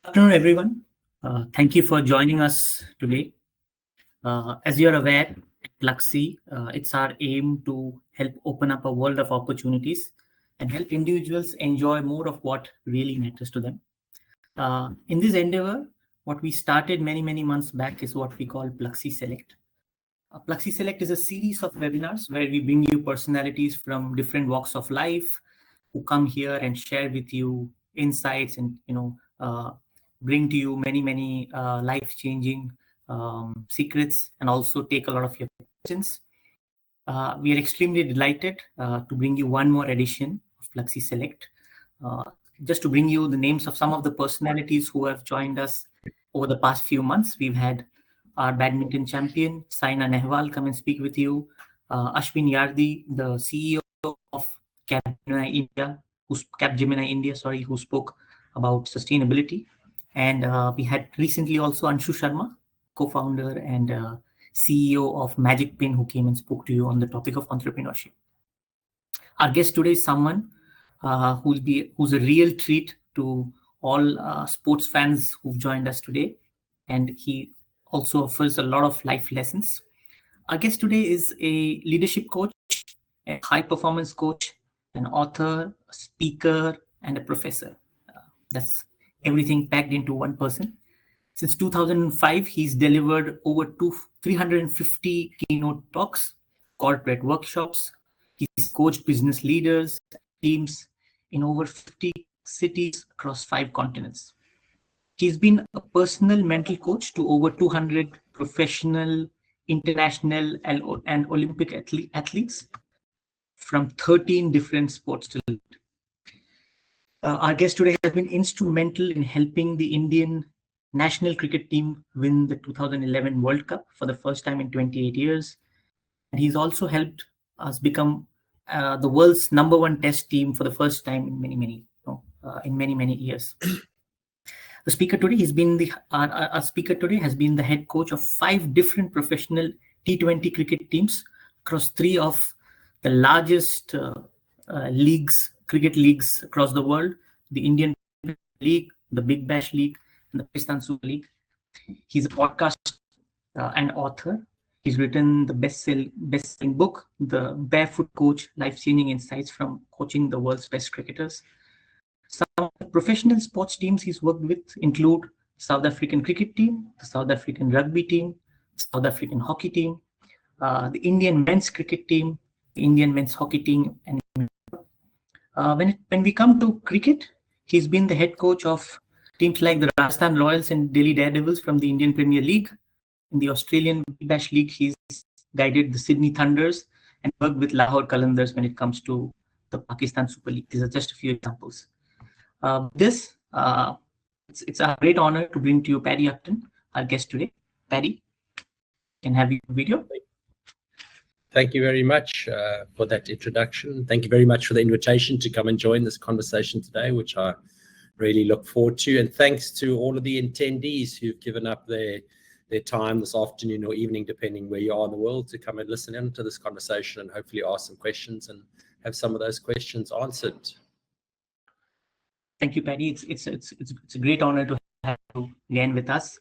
Afternoon, everyone. Thank you for joining us today. As you're aware, at Pluxee, it's our aim to help open up a world of opportunities and help individuals enjoy more of what really matters to them. In this endeavor, what we started many months back is what we call Pluxee Select. Pluxee Select is a series of webinars where we bring you personalities from different walks of life who come here and share with you insights and bring to you many life-changing secrets and also take a lot of your questions. We are extremely delighted to bring you one more edition of Pluxee Select. Just to bring you the names of some of the personalities who have joined us over the past few months. We've had our badminton champion, Saina Nehwal, come and speak with you. Ashwin Yardi, the CEO of Capgemini India, who spoke about sustainability. And we had recently also Anshu Sharma, co-founder and CEO of Magic Pin, who came and spoke to you on the topic of entrepreneurship. Our guest today is someone who's a real treat to all sports fans who've joined us today, and he also offers a lot of life lessons. Our guest today is a leadership coach, a high performance coach, an author, a speaker, and a professor. That's everything packed into one person. Since 2005, he's delivered over 350 keynote talks, corporate workshops. He's coached business leaders, teams in over 50 cities across 5 continents. He's been a personal mental coach to over 200 professional, international, and Olympic athletes from 13 different sports to lead. Our guest today has been instrumental in helping the Indian national cricket team win the 2011 World Cup for the first time in 28 years. And he's also helped us become the world's #1 test team for the first time in many years. The speaker today our speaker today has been the head coach of 5 different professional T20 cricket teams across 3 of the largest cricket leagues across the world: the Indian League, the Big Bash League, and the Pakistan Super League. He's a podcast and author. He's written the best-selling book, The Barefoot Coach: Life-Changing Insights from Coaching the World's Best Cricketers. Some of the professional sports teams he's worked with include South African cricket team, the South African rugby team, South African hockey team, the Indian men's cricket team, the Indian men's hockey team. And when we come to cricket, he's been the head coach of teams like the Rajasthan Royals and Delhi Daredevils from the Indian Premier League. In the Australian Bash League, he's guided the Sydney Thunders and worked with Lahore Qalandars when it comes to the Pakistan Super League. These are just a few examples. It's a great honor to bring to you Paddy Upton, our guest today. Paddy, can I have your video? Thank you very much for that introduction. Thank you very much for the invitation to come and join this conversation today, which I really look forward to. And thanks to all of the attendees who've given up their time this afternoon or evening, depending where you are in the world, to come and listen in to this conversation and hopefully ask some questions and have some of those questions answered. Thank you, Paddy. It's a great honor to have you again with us.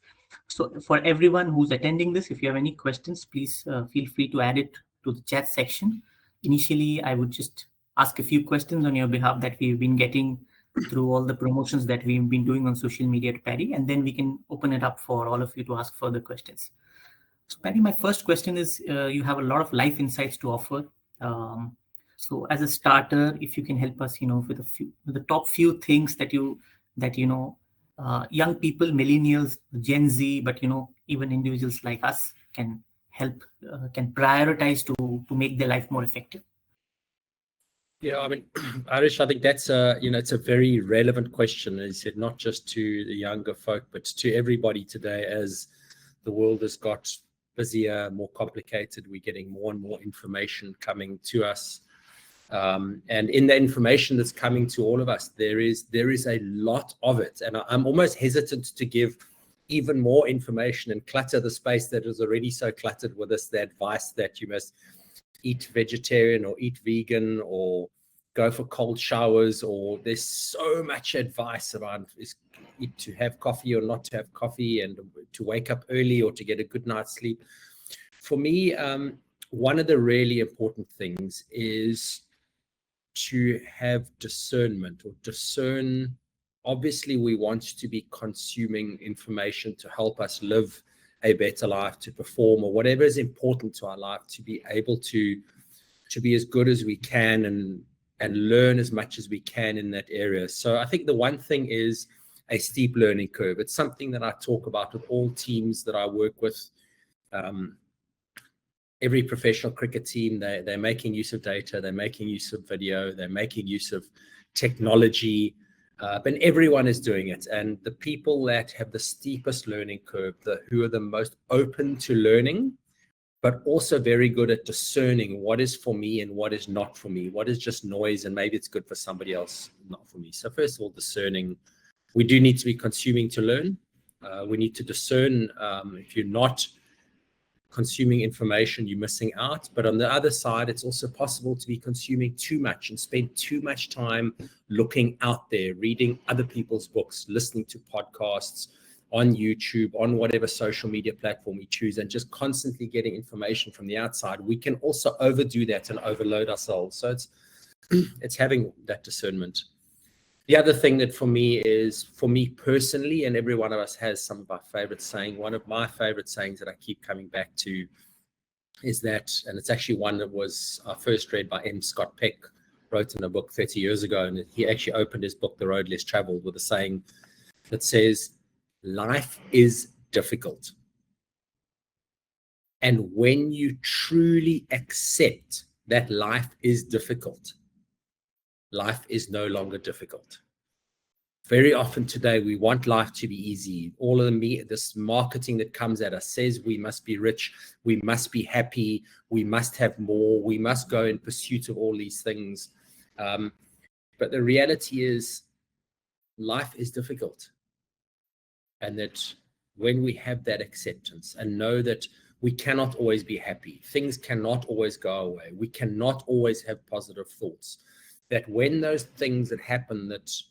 So for everyone who's attending this, if you have any questions, please feel free to add it to the chat section. Initially, I would just ask a few questions on your behalf that we've been getting through all the promotions that we've been doing on social media to Paddy, and then we can open it up for all of you to ask further questions. So Paddy, my first question is, you have a lot of life insights to offer. So as a starter, if you can help us, with the top few things that young people, millennials, Gen Z, but even individuals like us can help, can prioritize to make their life more effective. Yeah, I mean, Arish, I think that's it's a very relevant question. As you said, not just to the younger folk, but to everybody today. As the world has got busier, more complicated, we're getting more and more information coming to us. And in the information that's coming to all of us, there is a lot of it. And I'm almost hesitant to give even more information and clutter the space that is already so cluttered with us, the advice that you must eat vegetarian or eat vegan or go for cold showers, or there's so much advice around, to have coffee or not to have coffee, and to wake up early or to get a good night's sleep. For me, one of the really important things is to have discernment, or discern. Obviously, we want to be consuming information to help us live a better life, to perform, or whatever is important to our life, to be able to be as good as we can and learn as much as we can in that area. So I think the one thing is a steep learning curve. It's something that I talk about with all teams that I work with. Every professional cricket team, they're making use of data, they're making use of video, they're making use of technology, but everyone is doing it. And the people that have the steepest learning curve, who are the most open to learning, but also very good at discerning what is for me and what is not for me, what is just noise and maybe it's good for somebody else, not for me. So first of all, discerning. We do need to be consuming to learn. We need to discern. If you're not consuming information, you're missing out. But on the other side, it's also possible to be consuming too much and spend too much time looking out there, reading other people's books, listening to podcasts on YouTube, on whatever social media platform we choose, and just constantly getting information from the outside. We can also overdo that and overload ourselves. So it's having that discernment. The other thing that for me personally, and every one of us has some of our favorite saying. One of my favorite sayings that I keep coming back to is that, and it's actually one that was first read by M. Scott Peck, wrote in a book 30 years ago, and he actually opened his book, The Road Less Traveled, with a saying that says, life is difficult. And when you truly accept that life is difficult, life is no longer difficult. Very often today, we want life to be easy. All of this marketing that comes at us says we must be rich, we must be happy, we must have more, we must go in pursuit of all these things. But the reality is, life is difficult. And that when we have that acceptance and know that we cannot always be happy, things cannot always go away, we cannot always have positive thoughts, that when those things that happen, that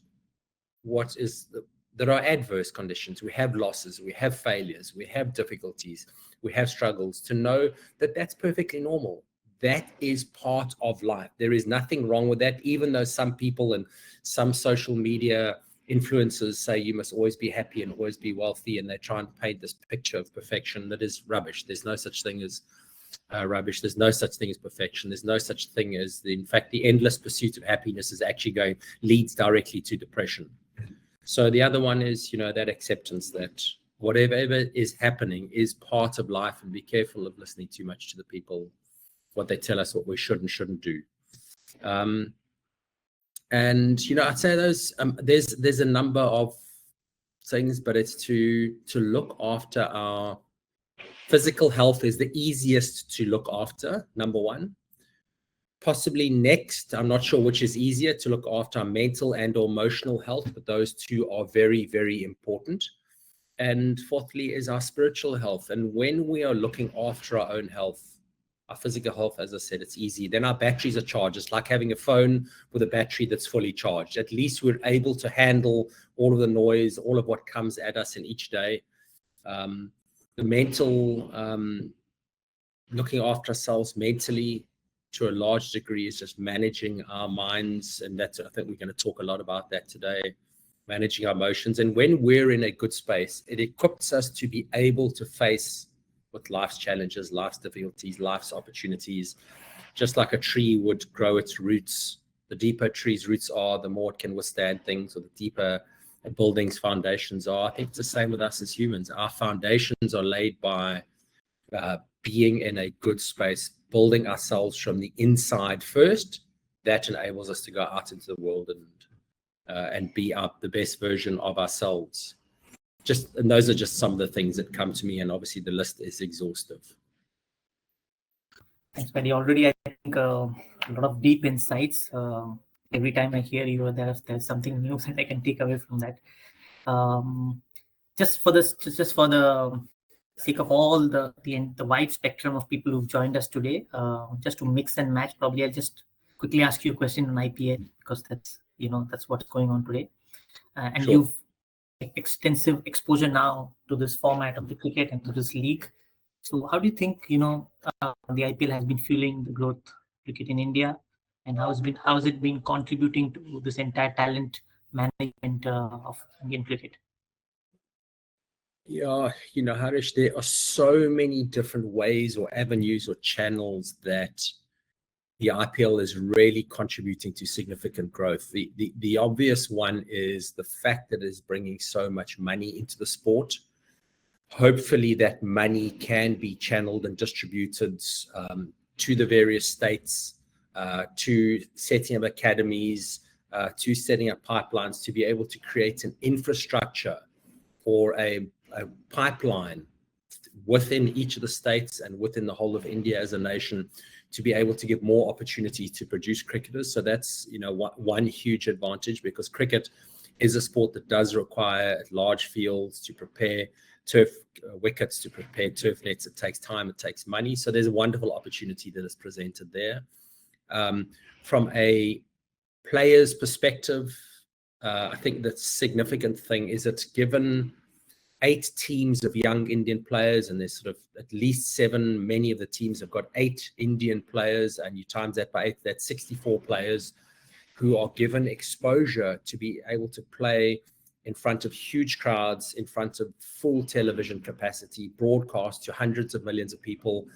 are adverse conditions, we have losses, we have failures, we have difficulties, we have struggles, to know that that's perfectly normal. That is part of life. There is nothing wrong with that, even though some people and some social media influencers say you must always be happy and always be wealthy, and they try and paint this picture of perfection that is rubbish. There's no such thing as rubbish. There's no such thing as perfection. There's no such thing as in fact, the endless pursuit of happiness is actually leads directly to depression. So the other one is, that acceptance that whatever is happening is part of life, and be careful of listening too much to the people, what they tell us, what we should and shouldn't do. And I'd say there's a number of things, but it's to look after our physical health is the easiest to look after, number one. Possibly next, I'm not sure which is easier, to look after our mental and or emotional health, but those two are very, very important. And fourthly is our spiritual health. And when we are looking after our own health, our physical health, as I said, it's easy. Then our batteries are charged. It's like having a phone with a battery that's fully charged. At least we're able to handle all of the noise, all of what comes at us in each day. The mental, looking after ourselves mentally to a large degree is just managing our minds. And that's, I think we're going to talk a lot about that today, managing our emotions. And when we're in a good space, it equips us to be able to face with life's challenges, life's difficulties, life's opportunities. Just like a tree would grow its roots, the deeper a tree's roots are, the more it can withstand things, or the deeper a building's foundations are. I think it's the same with us as humans. Our foundations are laid by being in a good space, building ourselves from the inside first. That enables us to go out into the world and be the best version of ourselves. And those are just some of the things that come to me, and obviously the list is exhaustive. Thanks, Paddy. Already, I think a lot of deep insights. Every time I hear you, there's something new that I can take away from that. Just for the sake of all the wide spectrum of people who've joined us today, just to mix and match, probably I'll just quickly ask you a question on IPA, because that's what's going on today. And Sure. extensive exposure now to this format of the cricket and to this league. So how do you think, the IPL has been fueling the growth of cricket in India, and how has it been contributing to this entire talent management of Indian cricket? Yeah, Harish, there are so many different ways or avenues or channels that the IPL is really contributing to significant growth. The obvious one is the fact that it is bringing so much money into the sport. Hopefully that money can be channeled and distributed to the various states, to setting up academies, to setting up pipelines, to be able to create an infrastructure or a pipeline within each of the states and within the whole of India as a nation to be able to give more opportunity to produce cricketers. So that's, one huge advantage, because cricket is a sport that does require large fields to prepare turf wickets, to prepare turf nets. It takes time, it takes money. So there's a wonderful opportunity that is presented there. From a player's perspective, I think the significant thing is it's given 8 teams of young Indian players, and there's sort of at least 7. Many of the teams have got 8 Indian players, and you times that by 8, that's 64 players who are given exposure to be able to play in front of huge crowds, in front of full television capacity, broadcast to hundreds of millions of people.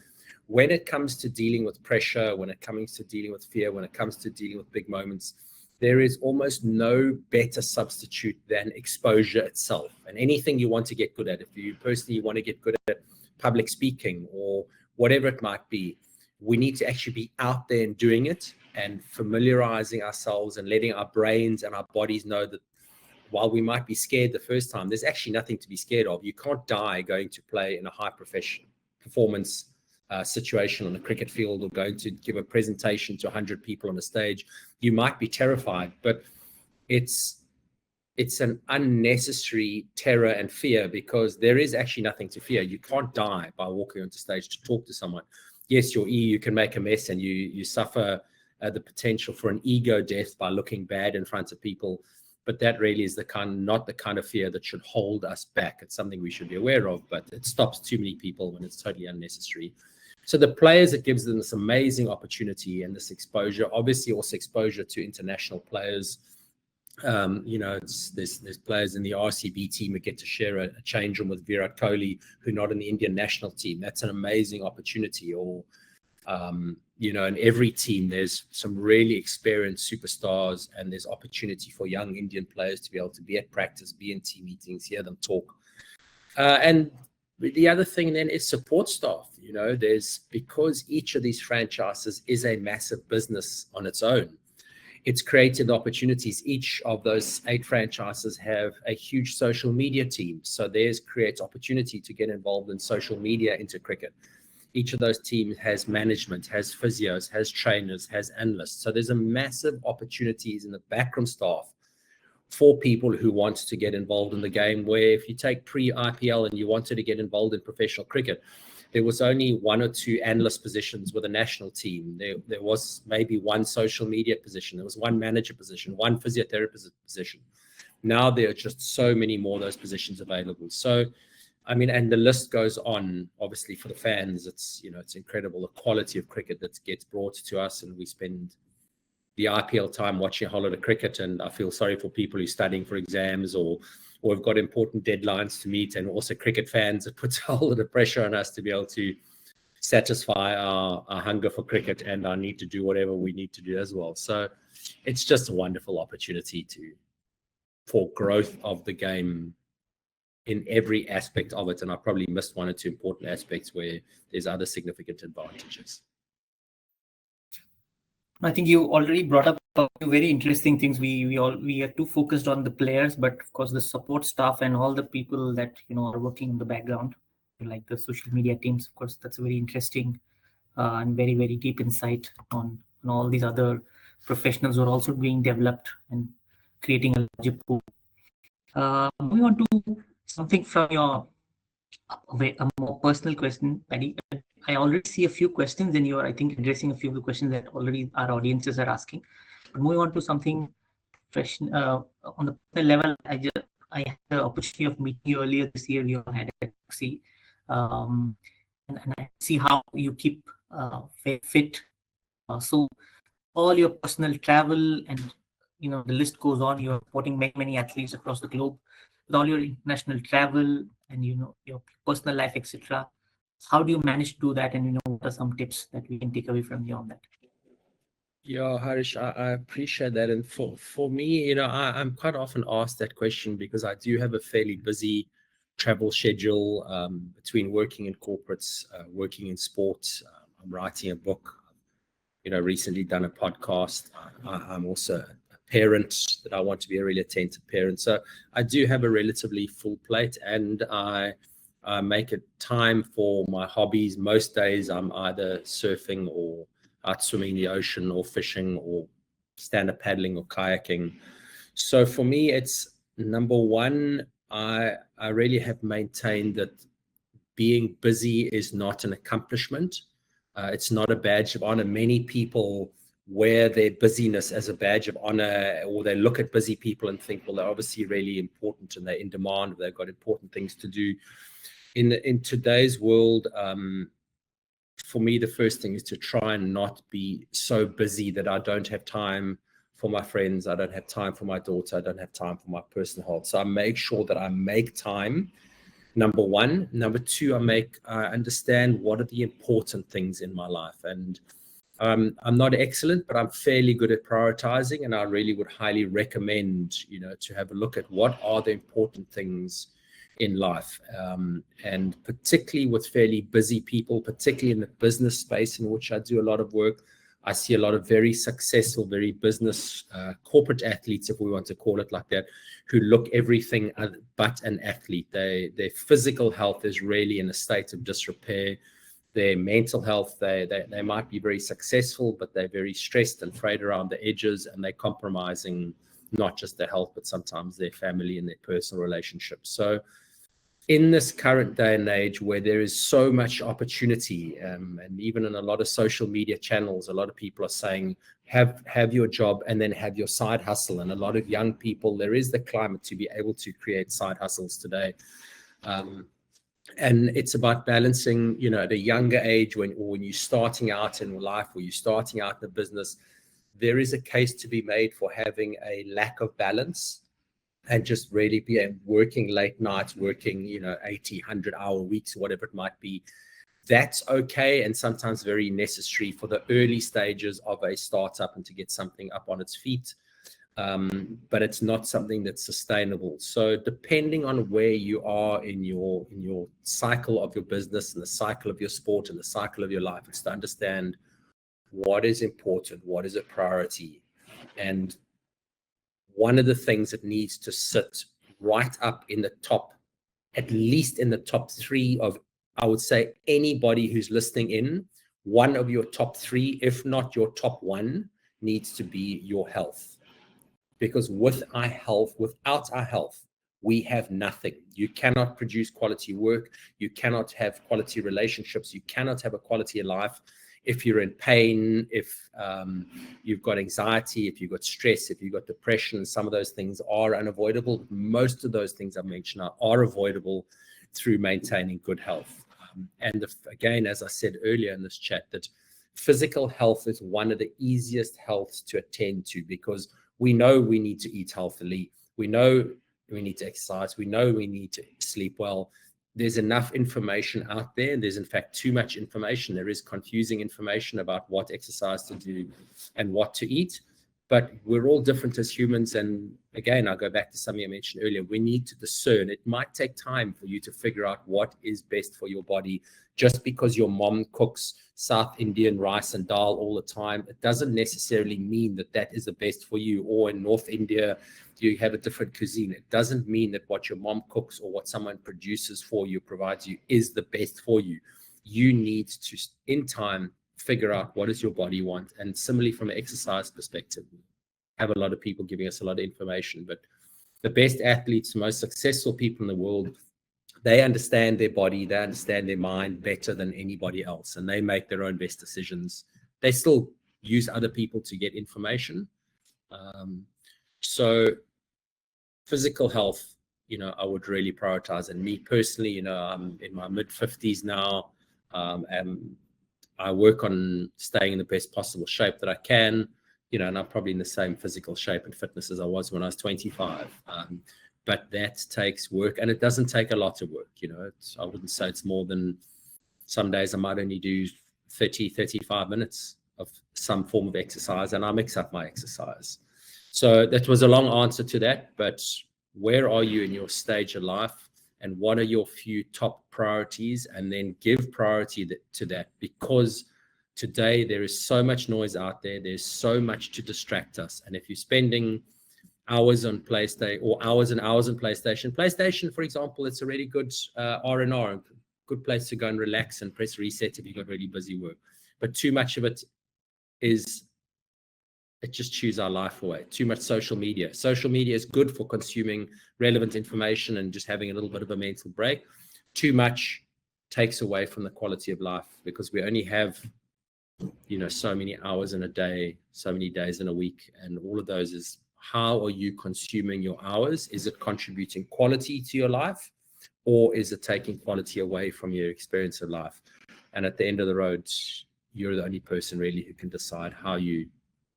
When it comes to dealing with pressure, when it comes to dealing with fear, when it comes to dealing with big moments, there is almost no better substitute than exposure itself. And anything you want to get good at, if you personally want to get good at public speaking or whatever it might be, we need to actually be out there and doing it and familiarizing ourselves and letting our brains and our bodies know that while we might be scared the first time, there's actually nothing to be scared of. You can't die going to play in a high performance situation on a cricket field, or going to give a presentation to 100 people on a stage. You might be terrified, but it's an unnecessary terror and fear, because there is actually nothing to fear. You can't die by walking onto stage to talk to someone. Yes, you can make a mess, and you suffer the potential for an ego death by looking bad in front of people. But that really is not the kind of fear that should hold us back. It's something we should be aware of, but it stops too many people when it's totally unnecessary. So the players, it gives them this amazing opportunity and this exposure, obviously also exposure to international players. There's players in the RCB team who get to share a change room with Virat Kohli, who are not in the Indian national team. That's an amazing opportunity. Or, in every team, there's some really experienced superstars, and there's opportunity for young Indian players to be able to be at practice, be in team meetings, hear them talk. And the other thing then is support staff. Because each of these franchises is a massive business on its own, it's created opportunities. Each of those 8 franchises have a huge social media team. So theirs creates opportunity to get involved in social media into cricket. Each of those teams has management, has physios, has trainers, has analysts. So there's a massive opportunities in the backroom staff for people who want to get involved in the game, where if you take pre-IPL and you wanted to get involved in professional cricket, there was only 1 or 2 analyst positions with a national team. There was maybe 1 social media position. There was 1 manager position, 1 physiotherapist position. Now there are just so many more of those positions available. So, and the list goes on. Obviously, for the fans, it's incredible, the quality of cricket that gets brought to us, and we spend the IPL time watching a whole lot of cricket. And I feel sorry for people who are studying for exams or have got important deadlines to meet, and also cricket fans. It puts a whole lot of pressure on us to be able to satisfy our hunger for cricket and our need to do whatever we need to do as well. So it's just a wonderful opportunity for growth of the game in every aspect of it. And I probably missed 1 or 2 important aspects where there's other significant advantages. I think you already brought up a few very interesting things. We are too focused on the players, but of course the support staff and all the people that are working in the background, like the social media teams. Of course, that's a very interesting and very, very deep insight on all these other professionals who are also being developed and creating a larger pool. Moving on to something from a more personal question, Paddy. I already see a few questions, and you are, I think, addressing a few of the questions that already our audiences are asking. But moving on to something fresh on the personal level, I had the opportunity of meeting you earlier this year. You had at Pluxee, and I see how you keep very fit. So all your personal travel and the list goes on. You're supporting many athletes across the globe with all your international travel and your personal life, etc. How do you manage to do that? And what are some tips that we can take away from you on that? Yeah, Harish, I appreciate that. And for me, I'm quite often asked that question because I do have a fairly busy travel schedule between working in corporates, working in sports. I'm writing a book, recently done a podcast. I'm also a parent that I want to be a really attentive parent. So I do have a relatively full plate, and I make it time for my hobbies. Most days I'm either surfing or out swimming in the ocean or fishing or stand-up paddling or kayaking. So for me, it's number one, I really have maintained that being busy is not an accomplishment. It's not a badge of honor. Many people wear their busyness as a badge of honor, or they look at busy people and think, well, they're obviously really important and they're in demand. They've got important things to do. In today's world, for me, the first thing is to try and not be so busy that I don't have time for my friends. I don't have time for my daughter. I don't have time for my personal health. So I make sure that I make time. Number one. Number two, I understand what are the important things in my life. And I'm not excellent, but I'm fairly good at prioritizing. And I really would highly recommend, to have a look at what are the important things in life. And particularly with fairly busy people, particularly in the business space in which I do a lot of work, I see a lot of very successful, very business corporate athletes, if we want to call it like that, who look everything but an athlete. Their physical health is really in a state of disrepair. Their mental health, they might be very successful, but they're very stressed and frayed around the edges, and they're compromising not just their health, but sometimes their family and their personal relationships. So in this current day and age where there is so much opportunity, and even in a lot of social media channels, a lot of people are saying, have your job and then have your side hustle. And a lot of young people, there is the climate to be able to create side hustles today. And it's about balancing, at a younger age, when you're starting out in life or you're starting out in the business, there is a case to be made for having a lack of balance and just really be working late nights, working, 80, 100-hour weeks, whatever it might be. That's okay, and sometimes very necessary for the early stages of a startup and to get something up on its feet. But it's not something that's sustainable. So depending on where you are in your cycle of your business and the cycle of your sport and the cycle of your life, it's to understand what is important, what is a priority. And one of the things that needs to sit right up in the top, at least in the top three of, I would say, anybody who's listening in, one of your top three, if not your top one, needs to be your health. Because without our health, we have nothing. You cannot produce quality work. You cannot have quality relationships. You cannot have a quality of life. If you're in pain, if you've got anxiety, if you've got stress, if you've got depression, some of those things are unavoidable. Most of those things I mentioned are avoidable through maintaining good health. And again, as I said earlier in this chat, that physical health is one of the easiest healths to attend to, because we know we need to eat healthily. We know we need to exercise. We know we need to sleep well. There's enough information out there, and there's in fact too much information. There is confusing information about what exercise to do and what to eat, but we're all different as humans. And again, I'll go back to something I mentioned earlier. We need to discern. It might take time for you to figure out what is best for your body. Just because your mom cooks South Indian rice and dal all the time, it doesn't necessarily mean that that is the best for you. Or in North India, you have a different cuisine. It doesn't mean that what your mom cooks or what someone produces for you, provides you, is the best for you. You need to, in time, figure out what does your body want. And similarly, from an exercise perspective, have a lot of people giving us a lot of information, but the best athletes, most successful people in the world, they understand their body, they understand their mind better than anybody else, and they make their own best decisions. They still use other people to get information. So physical health I would really prioritize. And me personally, I'm in my mid-50s now, and I work on staying in the best possible shape that I can, and I'm probably in the same physical shape and fitness as I was when I was 25. But that takes work, and it doesn't take a lot of work. I wouldn't say it's more than, some days I might only do 30, 35 minutes of some form of exercise, and I mix up my exercise. So that was a long answer to that, but where are you in your stage of life, and what are your few top priorities, and then give priority to that, because today there is so much noise out there. There's so much to distract us. And if you're spending hours on PlayStation, or hours and hours on PlayStation, for example, it's a really good R&R, good place to go and relax and press reset if you've got really busy work. But too much of it just chews our life away. Too much social media. Social media is good for consuming relevant information and just having a little bit of a mental break. Too much takes away from the quality of life, because we only have, so many hours in a day, so many days in a week. And all of those is, how are you consuming your hours? Is it contributing quality to your life, or is it taking quality away from your experience of life? And at the end of the road, you're the only person really who can decide how you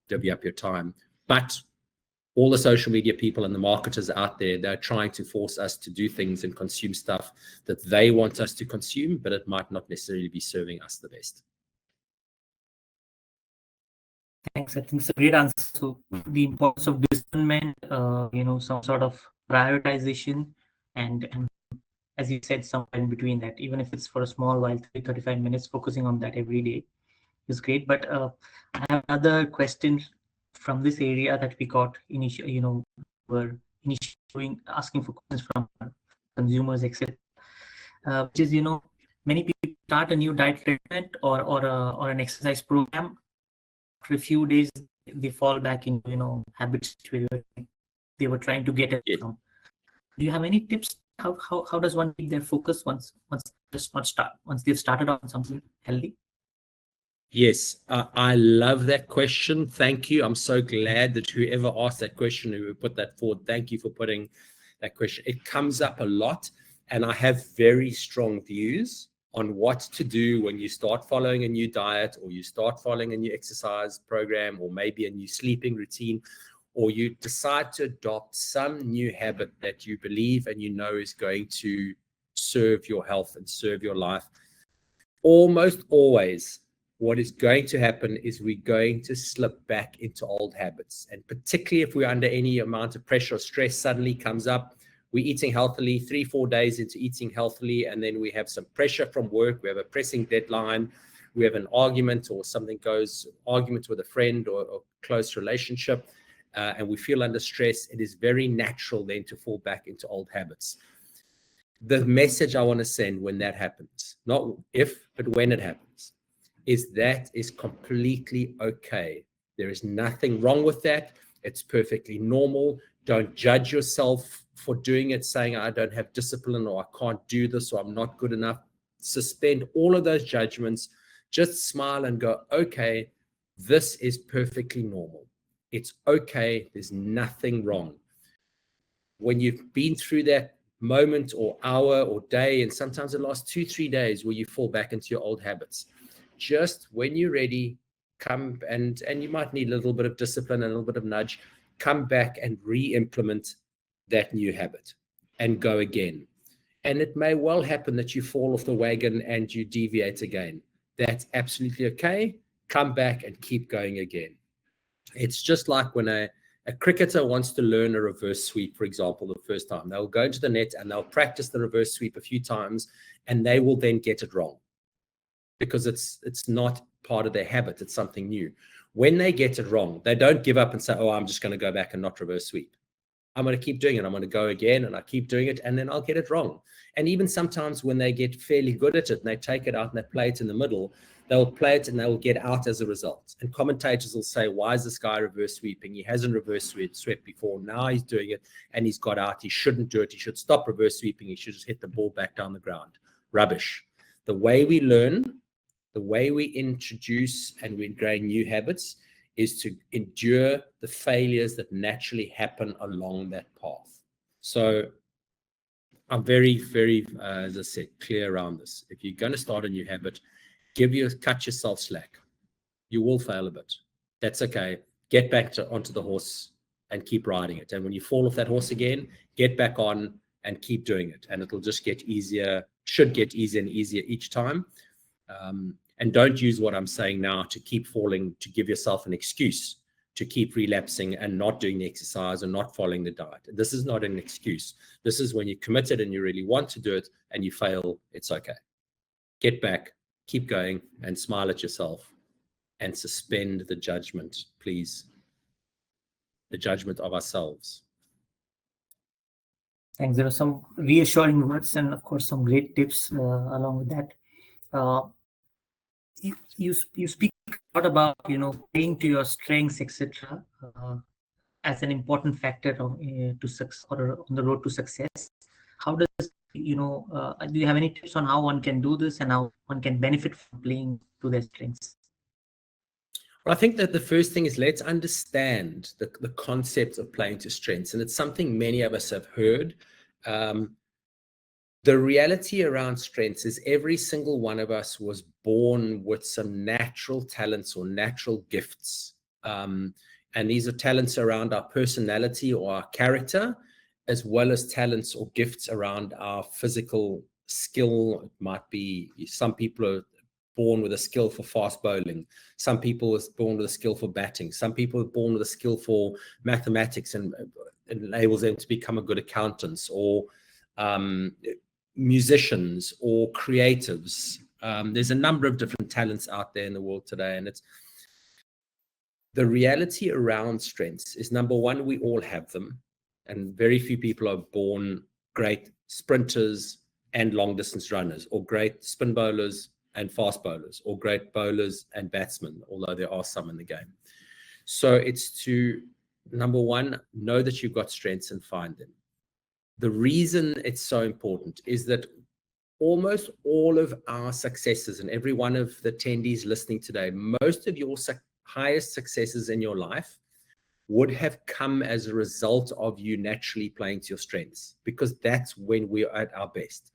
divvy up your time. But all the social media people and the marketers out there, they're trying to force us to do things and consume stuff that they want us to consume, but it might not necessarily be serving us the best. Thanks. I think it's a great answer. So the importance of discernment, some sort of prioritization, and as you said, somewhere in between that, even if it's for a small while, 35 minutes, focusing on that every day is great. But I have another question from this area that we got initially, were initially asking for questions from consumers, etc. Which is, many people start a new diet treatment or an exercise program. After a few days, they fall back into, habits they were trying to get away from. Do you have any tips? How does one keep their focus once they've started on something healthy? Yes, I love that question. Thank you. I'm so glad that whoever asked that question, who put that forward, thank you for putting that question. It comes up a lot, and I have very strong views on what to do when you start following a new diet, or you start following a new exercise program, or maybe a new sleeping routine, or you decide to adopt some new habit that you believe and is going to serve your health and serve your life. Almost always, what is going to happen is we're going to slip back into old habits. And particularly if we're under any amount of pressure or stress suddenly comes up, we're eating healthily, 3-4 days into eating healthily, and then we have some pressure from work, we have a pressing deadline, we have an argument or argument with a friend or a close relationship, and we feel under stress. It is very natural then to fall back into old habits. The message I want to send when that happens, not if, but when it happens, is that is completely okay. There is nothing wrong with that. It's perfectly normal. Don't judge yourself for doing it, saying, I don't have discipline, or I can't do this, or I'm not good enough. Suspend all of those judgments. Just smile and go, okay, this is perfectly normal. It's okay. There's nothing wrong. When you've been through that moment or hour or day, and sometimes the last 2-3 days where you fall back into your old habits, just when you're ready, come and you might need a little bit of discipline and a little bit of nudge, come back and re-implement that new habit and go again. And it may well happen that you fall off the wagon and you deviate again. That's absolutely okay. Come back and keep going again. It's just like when a cricketer wants to learn a reverse sweep, for example, the first time. They'll go into the net and they'll practice the reverse sweep a few times, and they will then get it wrong because it's not part of their habit. It's something new. When they get it wrong, they don't give up and say, oh, I'm just going to go back and not reverse sweep. I'm going to keep doing it. I'm going to go again, and I keep doing it, and then I'll get it wrong. And even sometimes when they get fairly good at it and they take it out and they play it in the middle, they'll play it and they will get out as a result. And commentators will say, why is this guy reverse sweeping? He hasn't reverse swept before. Now he's doing it and he's got out. He shouldn't do it. He should stop reverse sweeping. He should just hit the ball back down the ground. Rubbish. The way we learn, the way we introduce and we ingrain new habits is to endure the failures that naturally happen along that path. So I'm very, very, as I said, clear around this. If you're going to start a new habit, cut yourself slack. You will fail a bit. That's okay. Get back onto the horse and keep riding it. And when you fall off that horse again, get back on and keep doing it. And it'll just get easier, should get easier and easier each time. And don't use what I'm saying now to keep falling, to give yourself an excuse to keep relapsing and not doing the exercise and not following the diet. This is not an excuse. This is when you're committed and you really want to do it and you fail, it's okay. Get back, keep going, and smile at yourself and suspend the judgment, please. The judgment of ourselves. Thanks. There are some reassuring words and, of course, some great tips along with that. You speak a lot about, playing to your strengths, etc., as an important factor to success or on the road to success. How does do you have any tips on how one can do this and how one can benefit from playing to their strengths? Well, I think that the first thing is let's understand the concept of playing to strengths, and it's something many of us have heard. The reality around strengths is every single one of us was born with some natural talents or natural gifts. And these are talents around our personality or our character, as well as talents or gifts around our physical skill. It might be some people are born with a skill for fast bowling. Some people are born with a skill for batting. Some people are born with a skill for mathematics and it enables them to become a good accountants, or musicians or creatives. There's a number of different talents out there in the world today, and it's the reality around strengths is, number one, we all have them, and very few people are born great sprinters and long distance runners, or great spin bowlers and fast bowlers, or great bowlers and batsmen, although there are some in the game. So it's to, number one, know that you've got strengths and find them. The reason it's so important is that almost all of our successes, and every one of the attendees listening today, most of your highest successes in your life would have come as a result of you naturally playing to your strengths, because that's when we're at our best.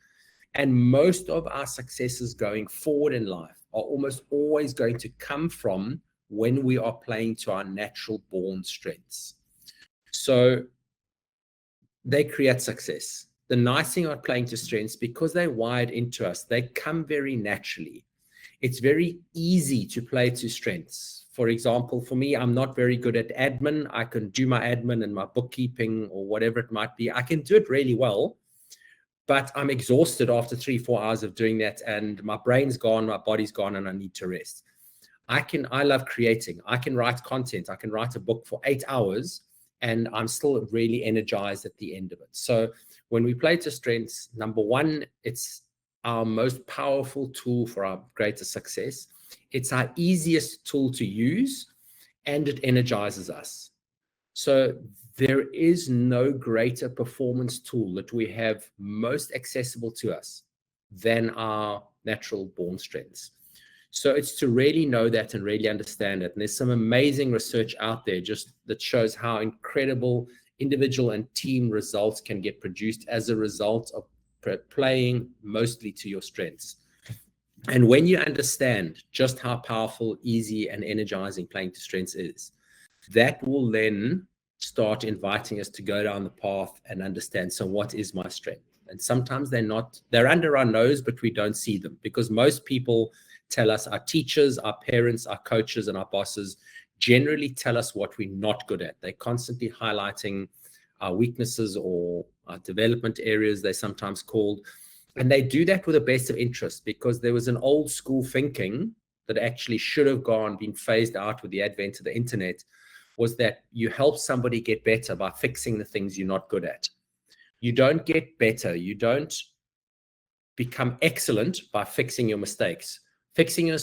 And most of our successes going forward in life are almost always going to come from when we are playing to our natural born strengths. So they create success. The nice thing about playing to strengths, because they're wired into us, they come very naturally. It's very easy to play to strengths. For example, for me, I'm not very good at admin. I can do my admin and my bookkeeping or whatever it might be. I can do it really well, but I'm exhausted after 3-4 hours of doing that, and my brain's gone, my body's gone, and I need to rest. I love creating. I can write content. I can write a book for 8 hours, and I'm still really energized at the end of it. So when we play to strengths, number one, it's our most powerful tool for our greatest success. It's our easiest tool to use, and it energizes us. So there is no greater performance tool that we have most accessible to us than our natural born strengths. So it's to really know that and really understand it. And there's some amazing research out there just that shows how incredible individual and team results can get produced as a result of playing mostly to your strengths. And when you understand just how powerful, easy, and energizing playing to strengths is, that will then start inviting us to go down the path and understand, so what is my strength? And sometimes they're under our nose, but we don't see them, because most people tell us, our teachers, our parents, our coaches, and our bosses generally tell us what we're not good at. They're constantly highlighting our weaknesses or our development areas, they're sometimes called. And they do that with the best of interest, because there was an old school thinking that actually should have been phased out with the advent of the internet, was that you help somebody get better by fixing the things you're not good at. You don't get better. You don't become excellent by fixing your mistakes. Fixing your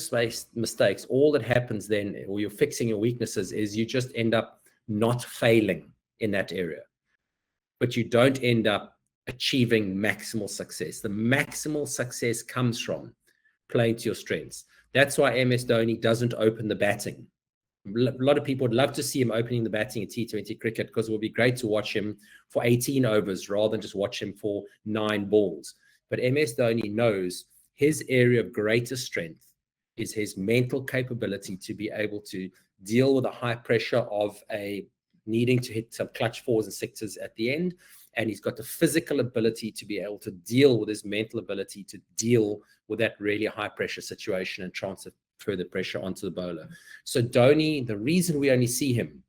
mistakes, all that happens then, or you're fixing your weaknesses, is you just end up not failing in that area. But you don't end up achieving maximal success. The maximal success comes from playing to your strengths. That's why MS Dhoni doesn't open the batting. A lot of people would love to see him opening the batting in T20 cricket because it would be great to watch him for 18 overs rather than just watch him for 9 balls. But MS Dhoni knows his area of greatest strength is his mental capability to be able to deal with the high pressure of needing to hit some clutch 4s and 6s at the end. And he's got the physical ability to be able to deal with his mental ability to deal with that really high pressure situation and transfer the pressure onto the bowler. So Dhoni, the reason we only see him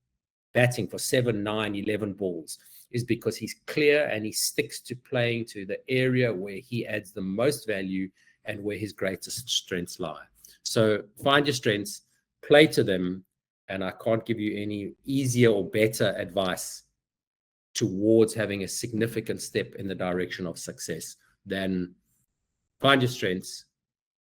batting for 7, 9, 11 balls is because he's clear and he sticks to playing to the area where he adds the most value and where his greatest strengths lie. So find your strengths, play to them, and I can't give you any easier or better advice towards having a significant step in the direction of success than find your strengths,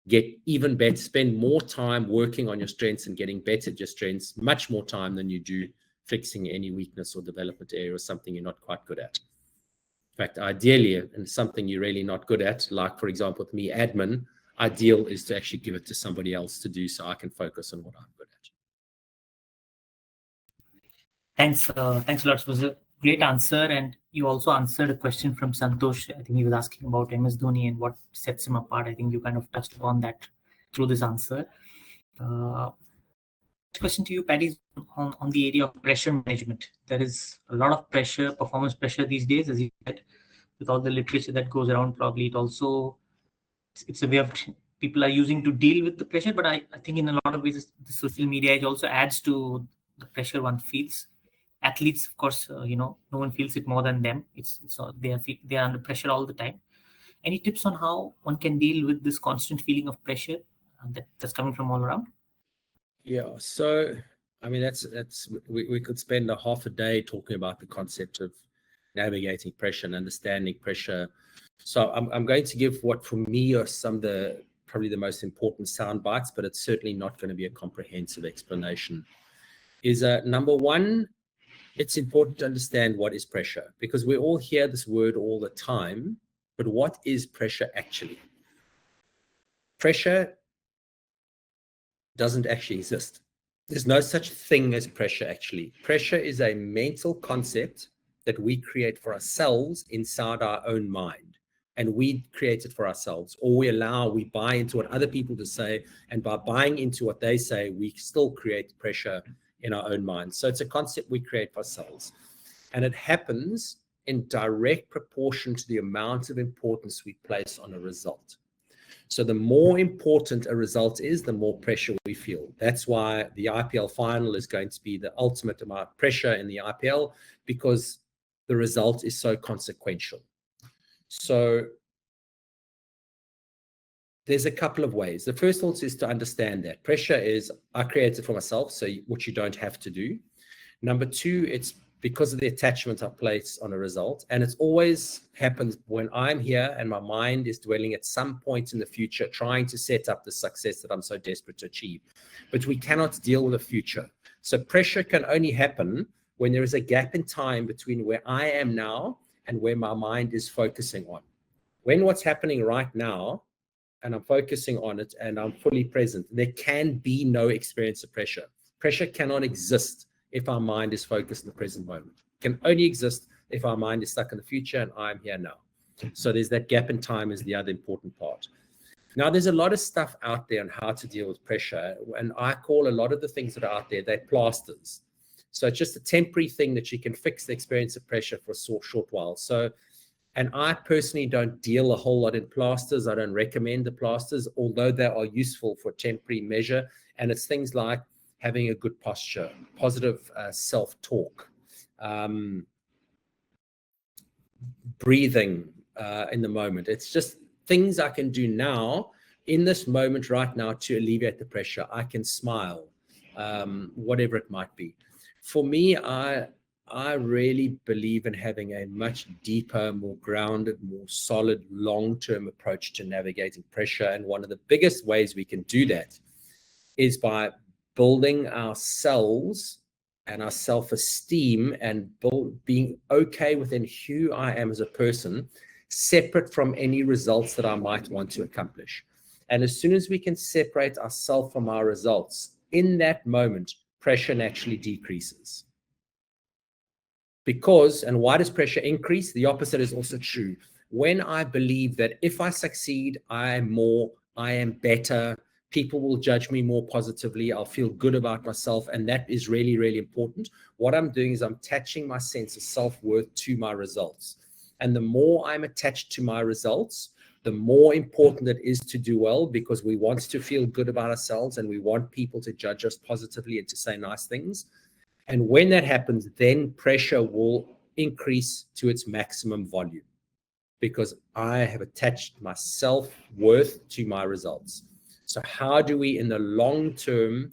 get even better, spend more time working on your strengths and getting better at your strengths, much more time than you do fixing any weakness or development area or something you're not quite good at. In fact, ideally, and something you're really not good at, like for example with me, admin, ideal is to actually give it to somebody else to do so I can focus on what I'm good at. Thanks a lot. It was a great answer, and you also answered a question from Santosh. I think he was asking about MS Dhoni and what sets him apart. I think you kind of touched upon that through this answer. Question to you, Paddy, is on the area of pressure management. There is a lot of pressure, performance pressure these days, as you said, with all the literature that goes around. Probably it's a way of people are using to deal with the pressure, but I think in a lot of ways the social media it also adds to the pressure one feels. Athletes, of course, no one feels it more than them. They are under pressure all the time. Any tips on how one can deal with this constant feeling of pressure that's coming from all around? Yeah, so I mean we could spend a half a day talking about the concept of navigating pressure and understanding pressure. So I'm going to give what for me are some of probably the most important sound bites, but it's certainly not going to be a comprehensive explanation. Is number one, it's important to understand what is pressure, because we all hear this word all the time, but what is pressure actually? Pressure doesn't actually exist. There's no such thing as pressure actually. Pressure is a mental concept that we create for ourselves inside our own mind. And we create it for ourselves, or we buy into what other people to say. And by buying into what they say, we still create pressure in our own minds. So it's a concept we create for ourselves. And it happens in direct proportion to the amount of importance we place on a result. So the more important a result is, the more pressure we feel. That's why the IPL final is going to be the ultimate amount of pressure in the IPL, because the result is so consequential. So there's a couple of ways. The first one is to understand that pressure is I create it for myself, so which you don't have to do. Number two, it's because of the attachment I place on a result. And it always happens when I'm here and my mind is dwelling at some point in the future, trying to set up the success that I'm so desperate to achieve. But we cannot deal with the future. So pressure can only happen when there is a gap in time between where I am now and where my mind is focusing on. When what's happening right now, and I'm focusing on it and I'm fully present, there can be no experience of pressure. Pressure cannot exist if our mind is focused in the present moment. It can only exist if our mind is stuck in the future and I'm here now. So there's that gap in time is the other important part. Now, there's a lot of stuff out there on how to deal with pressure. And I call a lot of the things that are out there, they're plasters. So it's just a temporary thing that you can fix the experience of pressure for a short while. So, and I personally don't deal a whole lot in plasters. I don't recommend the plasters, although they are useful for temporary measure. And it's things like having a good posture, positive self-talk, breathing in the moment. It's just things I can do now in this moment right now to alleviate the pressure. I can smile, whatever it might be. For me, I really believe in having a much deeper, more grounded, more solid, long-term approach to navigating pressure. And one of the biggest ways we can do that is by building ourselves and our self-esteem and being okay within who I am as a person, separate from any results that I might want to accomplish. And as soon as we can separate ourselves from our results, in that moment, pressure naturally decreases. Because, and why does pressure increase? The opposite is also true. When I believe that if I succeed, I am better, people will judge me more positively, I'll feel good about myself, and that is really, really important. What I'm doing is I'm attaching my sense of self-worth to my results. And the more I'm attached to my results, the more important it is to do well, because we want to feel good about ourselves and we want people to judge us positively and to say nice things. And when that happens, then pressure will increase to its maximum volume, because I have attached my self-worth to my results. So how do we, in the long term,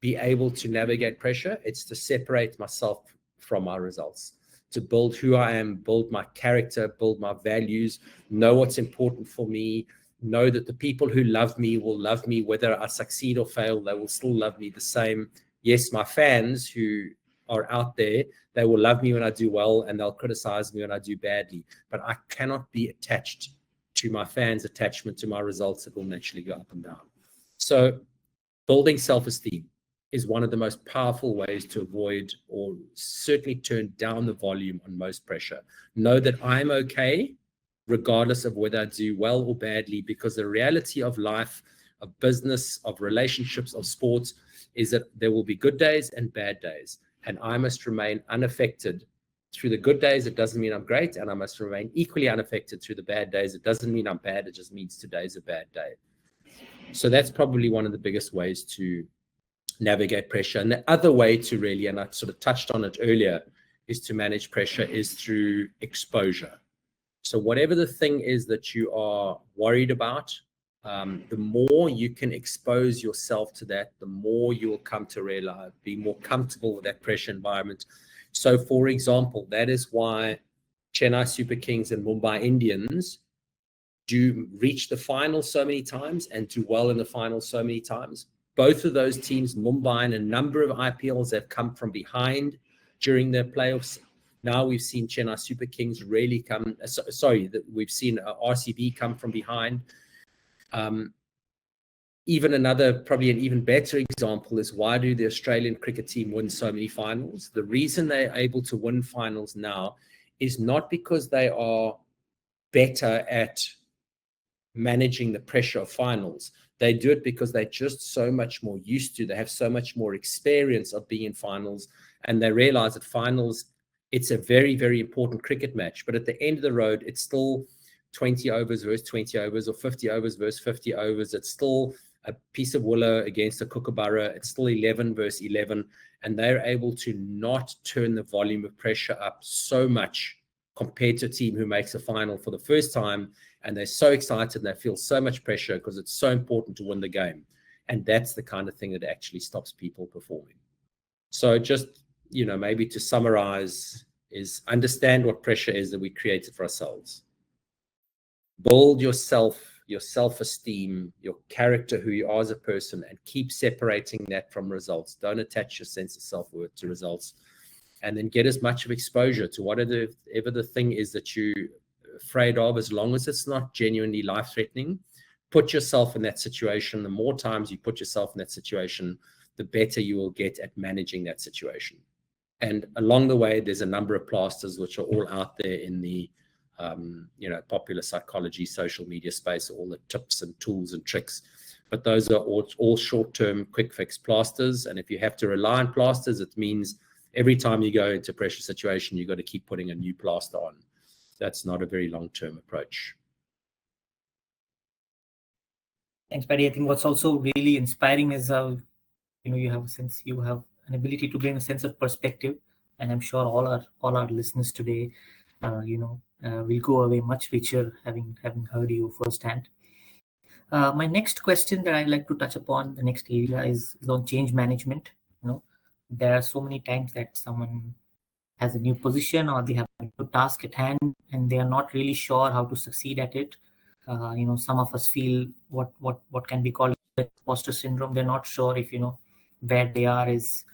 be able to navigate pressure? It's to separate myself from my results, to build who I am, build my character, build my values, know what's important for me, know that the people who love me will love me whether I succeed or fail. They will still love me the same. Yes, my fans who are out there, they will love me when I do well and they'll criticize me when I do badly. But I cannot be attached to my fans' attachment to my results. It will naturally go up and down. So building self-esteem is one of the most powerful ways to avoid, or certainly turn down, the volume on most pressure. Know that I'm okay, regardless of whether I do well or badly, because the reality of life, of business, of relationships, of sports, is that there will be good days and bad days. And I must remain unaffected through the good days. It doesn't mean I'm great. And I must remain equally unaffected through the bad days. It doesn't mean I'm bad. It just means today's a bad day. So that's probably one of the biggest ways to navigate pressure. And the other way to really, and I sort of touched on it earlier, is to manage pressure is through exposure. So whatever the thing is that you are worried about, the more you can expose yourself to that, the more you will come to realize, be more comfortable with that pressure environment. So for example, that is why Chennai Super Kings and Mumbai Indians do reach the final so many times and do well in the final so many times. Both of those teams, Mumbai and a number of IPLs, have come from behind during their playoffs. Now we've seen Chennai Super Kings really come, we've seen RCB come from behind. Even another, probably an even better example is, why do the Australian cricket team win so many finals? The reason they're able to win finals now is not because they are better at managing the pressure of finals. They do it because they're just so much more used to, they have so much more experience of being in finals, and they realize that finals, it's a very, very important cricket match. But at the end of the road, it's still 20 overs versus 20 overs, or 50 overs versus 50 overs. It's still a piece of willow against a kookaburra. It's still 11 versus 11. And they're able to not turn the volume of pressure up so much compared to a team who makes a final for the first time. And they're so excited and they feel so much pressure because it's so important to win the game. And that's the kind of thing that actually stops people performing. So just, maybe to summarize, is understand what pressure is that we created for ourselves. Build yourself, your self-esteem, your character, who you are as a person, and keep separating that from results. Don't attach your sense of self-worth to results. And then get as much of exposure to whatever the thing is that you're afraid of, as long as it's not genuinely life-threatening. Put yourself in that situation. The more times you put yourself in that situation, the better you will get at managing that situation. And along the way, there's a number of plasters which are all out there in the popular psychology, social media space, all the tips and tools and tricks. But those are all short-term, quick fix plasters. And if you have to rely on plasters, it means every time you go into a pressure situation, you've got to keep putting a new plaster on. That's not a very long-term approach. Thanks, Paddy. I think what's also really inspiring is how you have an ability to bring a sense of perspective, and I'm sure all our listeners today, will go away much richer having heard you firsthand. My next question that I'd like to touch upon, the next area, is on change management. There are so many times that someone has a new position or they have a new task at hand and they are not really sure how to succeed at it. Some of us feel what can be called imposter syndrome. They're not sure if where they are is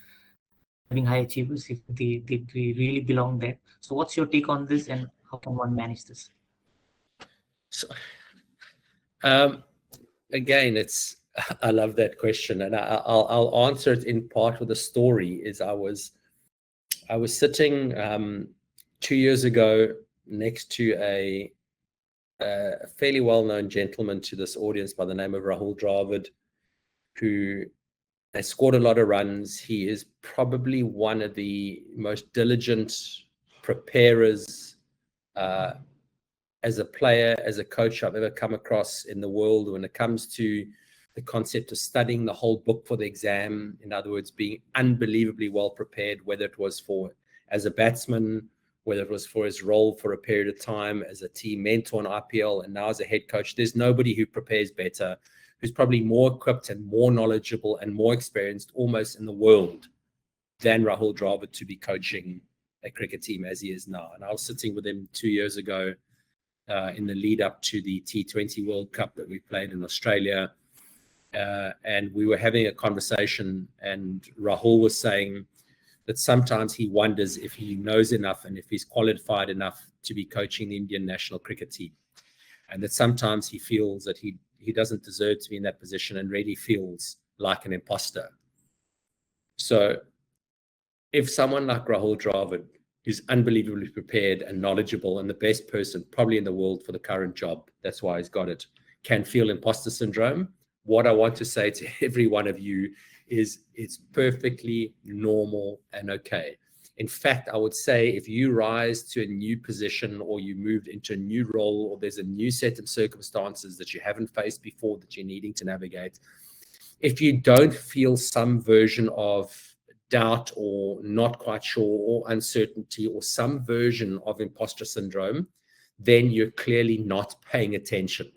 having high achievers, if they really belong there. So what's your take on this, and how can one manage this? So, again, it's I love that question, and I'll answer it in part with a story. Is I was sitting 2 years ago next to a fairly well-known gentleman to this audience by the name of Rahul Dravid, who has scored a lot of runs. He is probably one of the most diligent preparers as a player, as a coach I've ever come across in the world when it comes to the concept of studying the whole book for the exam. In other words, being unbelievably well prepared, whether it was for as a batsman, whether it was for his role for a period of time as a team mentor in IPL, and now as a head coach. There's nobody who prepares better, who's probably more equipped and more knowledgeable and more experienced almost in the world than Rahul Dravid to be coaching a cricket team as he is now. And I was sitting with him 2 years ago in the lead up to the T20 World Cup that we played in Australia. And we were having a conversation, and Rahul was saying that sometimes he wonders if he knows enough and if he's qualified enough to be coaching the Indian national cricket team. And that sometimes he feels that he doesn't deserve to be in that position and really feels like an imposter. So if someone like Rahul Dravid, who's unbelievably prepared and knowledgeable and the best person probably in the world for the current job, that's why he's got it, can feel imposter syndrome, what I want to say to every one of you is it's perfectly normal and okay. In fact, I would say if you rise to a new position or you moved into a new role or there's a new set of circumstances that you haven't faced before that you're needing to navigate, if you don't feel some version of doubt or not quite sure or uncertainty or some version of imposter syndrome, then you're clearly not paying attention.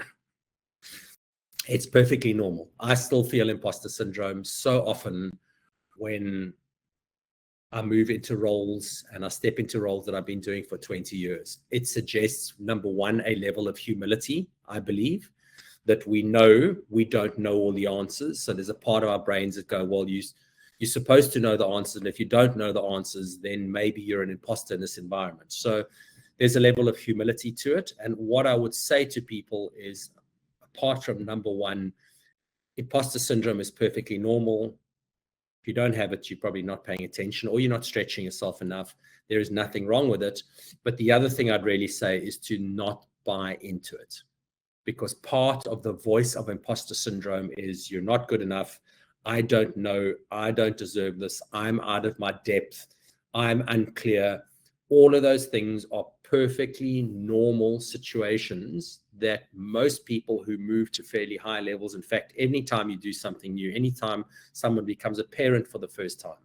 It's perfectly normal. I still feel imposter syndrome so often when I move into roles and I step into roles that I've been doing for 20 years. It suggests, number one, a level of humility, I believe, that we know we don't know all the answers. So there's a part of our brains that go, well, you're supposed to know the answers. And if you don't know the answers, then maybe you're an imposter in this environment. So there's a level of humility to it. And what I would say to people is, apart from number one, imposter syndrome is perfectly normal. If you don't have it, you're probably not paying attention or you're not stretching yourself enough. There is nothing wrong with it. But the other thing I'd really say is to not buy into it, because part of the voice of imposter syndrome is you're not good enough. I don't know. I don't deserve this. I'm out of my depth. I'm unclear. All of those things are perfectly normal situations that most people who move to fairly high levels, in fact, anytime you do something new, anytime someone becomes a parent for the first time,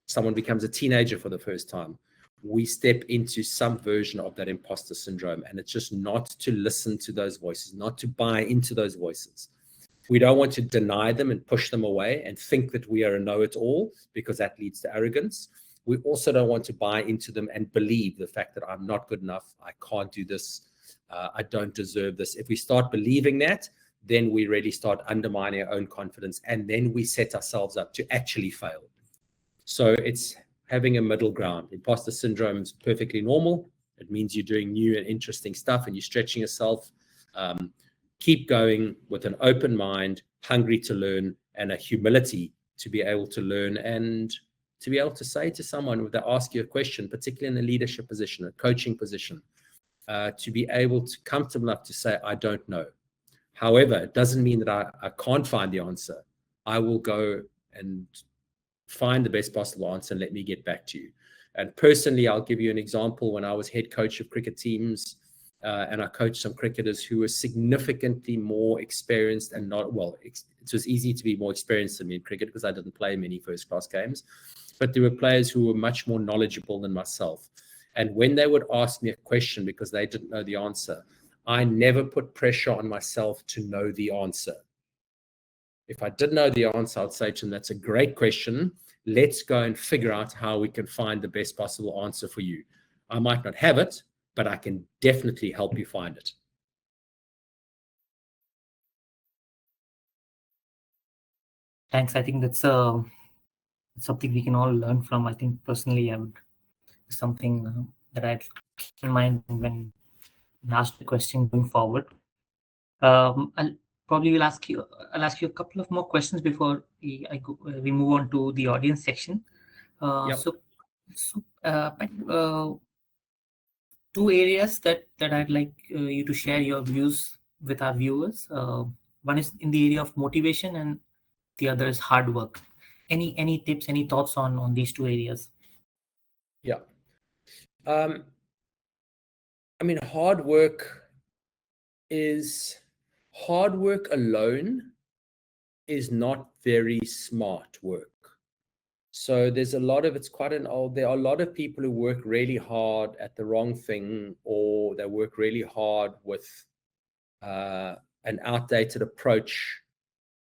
someone becomes a teenager for the first time, we step into some version of that imposter syndrome. And it's just not to listen to those voices, not to buy into those voices. We don't want to deny them and push them away and think that we are a know-it-all, because that leads to arrogance. We also don't want to buy into them and believe the fact that I'm not good enough, I can't do this, I don't deserve this. If we start believing that, then we really start undermining our own confidence, and then we set ourselves up to actually fail. So it's having a middle ground. Imposter syndrome is perfectly normal. It means you're doing new and interesting stuff and you're stretching yourself. Keep going with an open mind, hungry to learn, and a humility to be able to learn, and to be able to say to someone when they ask you a question, particularly in a leadership position, a coaching position, to be able to comfortable enough to say, I don't know. However, it doesn't mean that I can't find the answer. I will go and find the best possible answer and let me get back to you. And personally, I'll give you an example. When I was head coach of cricket teams, and I coached some cricketers who were significantly more experienced and not, well, it was easy to be more experienced than me in cricket because I didn't play many first-class games. But there were players who were much more knowledgeable than myself. And when they would ask me a question because they didn't know the answer, I never put pressure on myself to know the answer. If I didn't know the answer, I'd say to them, that's a great question. Let's go and figure out how we can find the best possible answer for you. I might not have it, but I can definitely help you find it. Thanks. I think that's something we can all learn from. I think personally, something that I'd keep in mind when asked the question going forward. probably I'll ask you a couple of more questions before we move on to the audience section. Yep. Pat, two areas that I'd like you to share your views with our viewers. One is in the area of motivation, and the other is hard work. Any tips, any thoughts on these two areas? Yeah. I mean, hard work alone is not very smart work. So there's a lot of, there are a lot of people who work really hard at the wrong thing, or they work really hard with an outdated approach.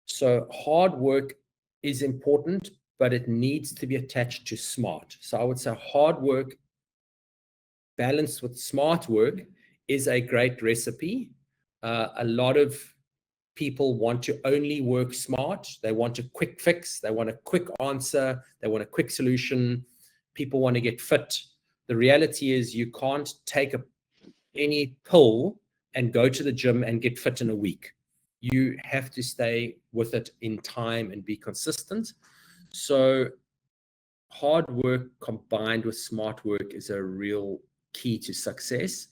So hard work is important, but it needs to be attached to smart. So I would say hard work balanced with smart work is a great recipe. A lot of people want to only work smart. They want a quick fix. They want a quick answer. They want a quick solution. People want to get fit. The reality is you can't take any pill and go to the gym and get fit in a week. You have to stay with it in time and be consistent. So hard work combined with smart work is a real key to success.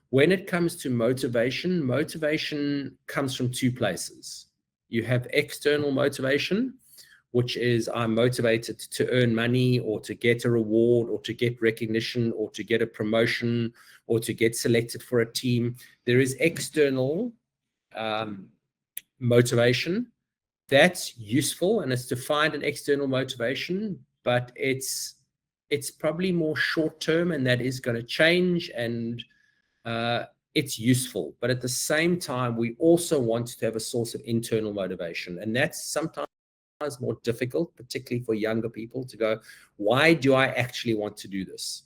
When it comes to motivation, motivation comes from two places. You have external motivation, which is I'm motivated to earn money or to get a reward or to get recognition or to get a promotion or to get selected for a team. There is external motivation. That's useful, and it's to find an external motivation, but it's probably more short term, and that is going to change, and it's useful. But at the same time, we also want to have a source of internal motivation, and that's sometimes more difficult, particularly for younger people, to go, why do I actually want to do this?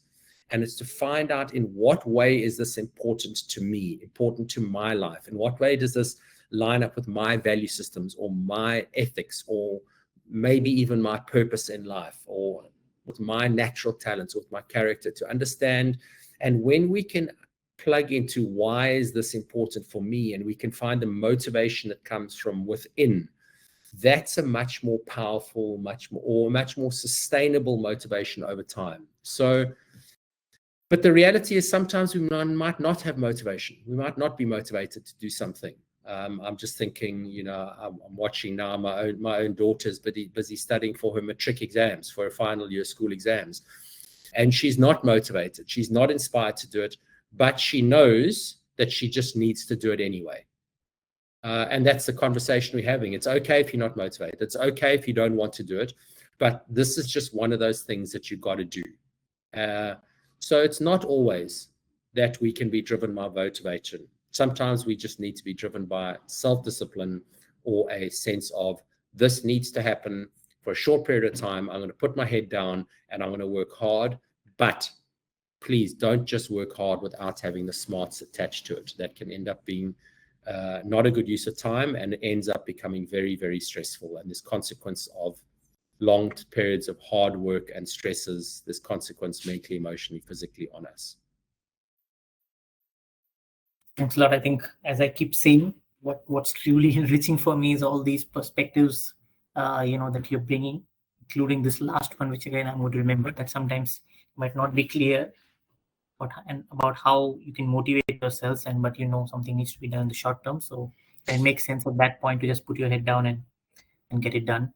And it's to find out in what way is this important to me, important to my life? In what way does this line up with my value systems or my ethics, or maybe even my purpose in life, or with my natural talents, with my character, to understand. And when we can plug into why is this important for me, and we can find the motivation that comes from within, that's a much more powerful, much more sustainable motivation over time. So, but the reality is sometimes we might not have motivation. We might not be motivated to do something. I'm just thinking, you know, I'm watching now my own daughter's busy studying for her matric exams, for her final year school exams. And she's not motivated. She's not inspired to do it, but she knows that she just needs to do it anyway. And that's the conversation we're having. It's okay if you're not motivated. It's okay if you don't want to do it, but this is just one of those things that you've got to do. So it's not always that we can be driven by motivation. Sometimes we just need to be driven by self-discipline, or a sense of this needs to happen for a short period of time. I'm going to put my head down and I'm going to work hard, but please don't just work hard without having the smarts attached to it. That can end up being not a good use of time, and it ends up becoming very, very stressful. And this consequence of long periods of hard work and stresses, this consequence mentally, emotionally, physically on us. Thanks a lot. I think, as I keep saying, what's truly enriching for me is all these perspectives, that you're bringing, including this last one, which again I'm going to remember, that sometimes might not be clear, about how you can motivate yourselves, but something needs to be done in the short term. So it makes sense at that point to just put your head down and get it done.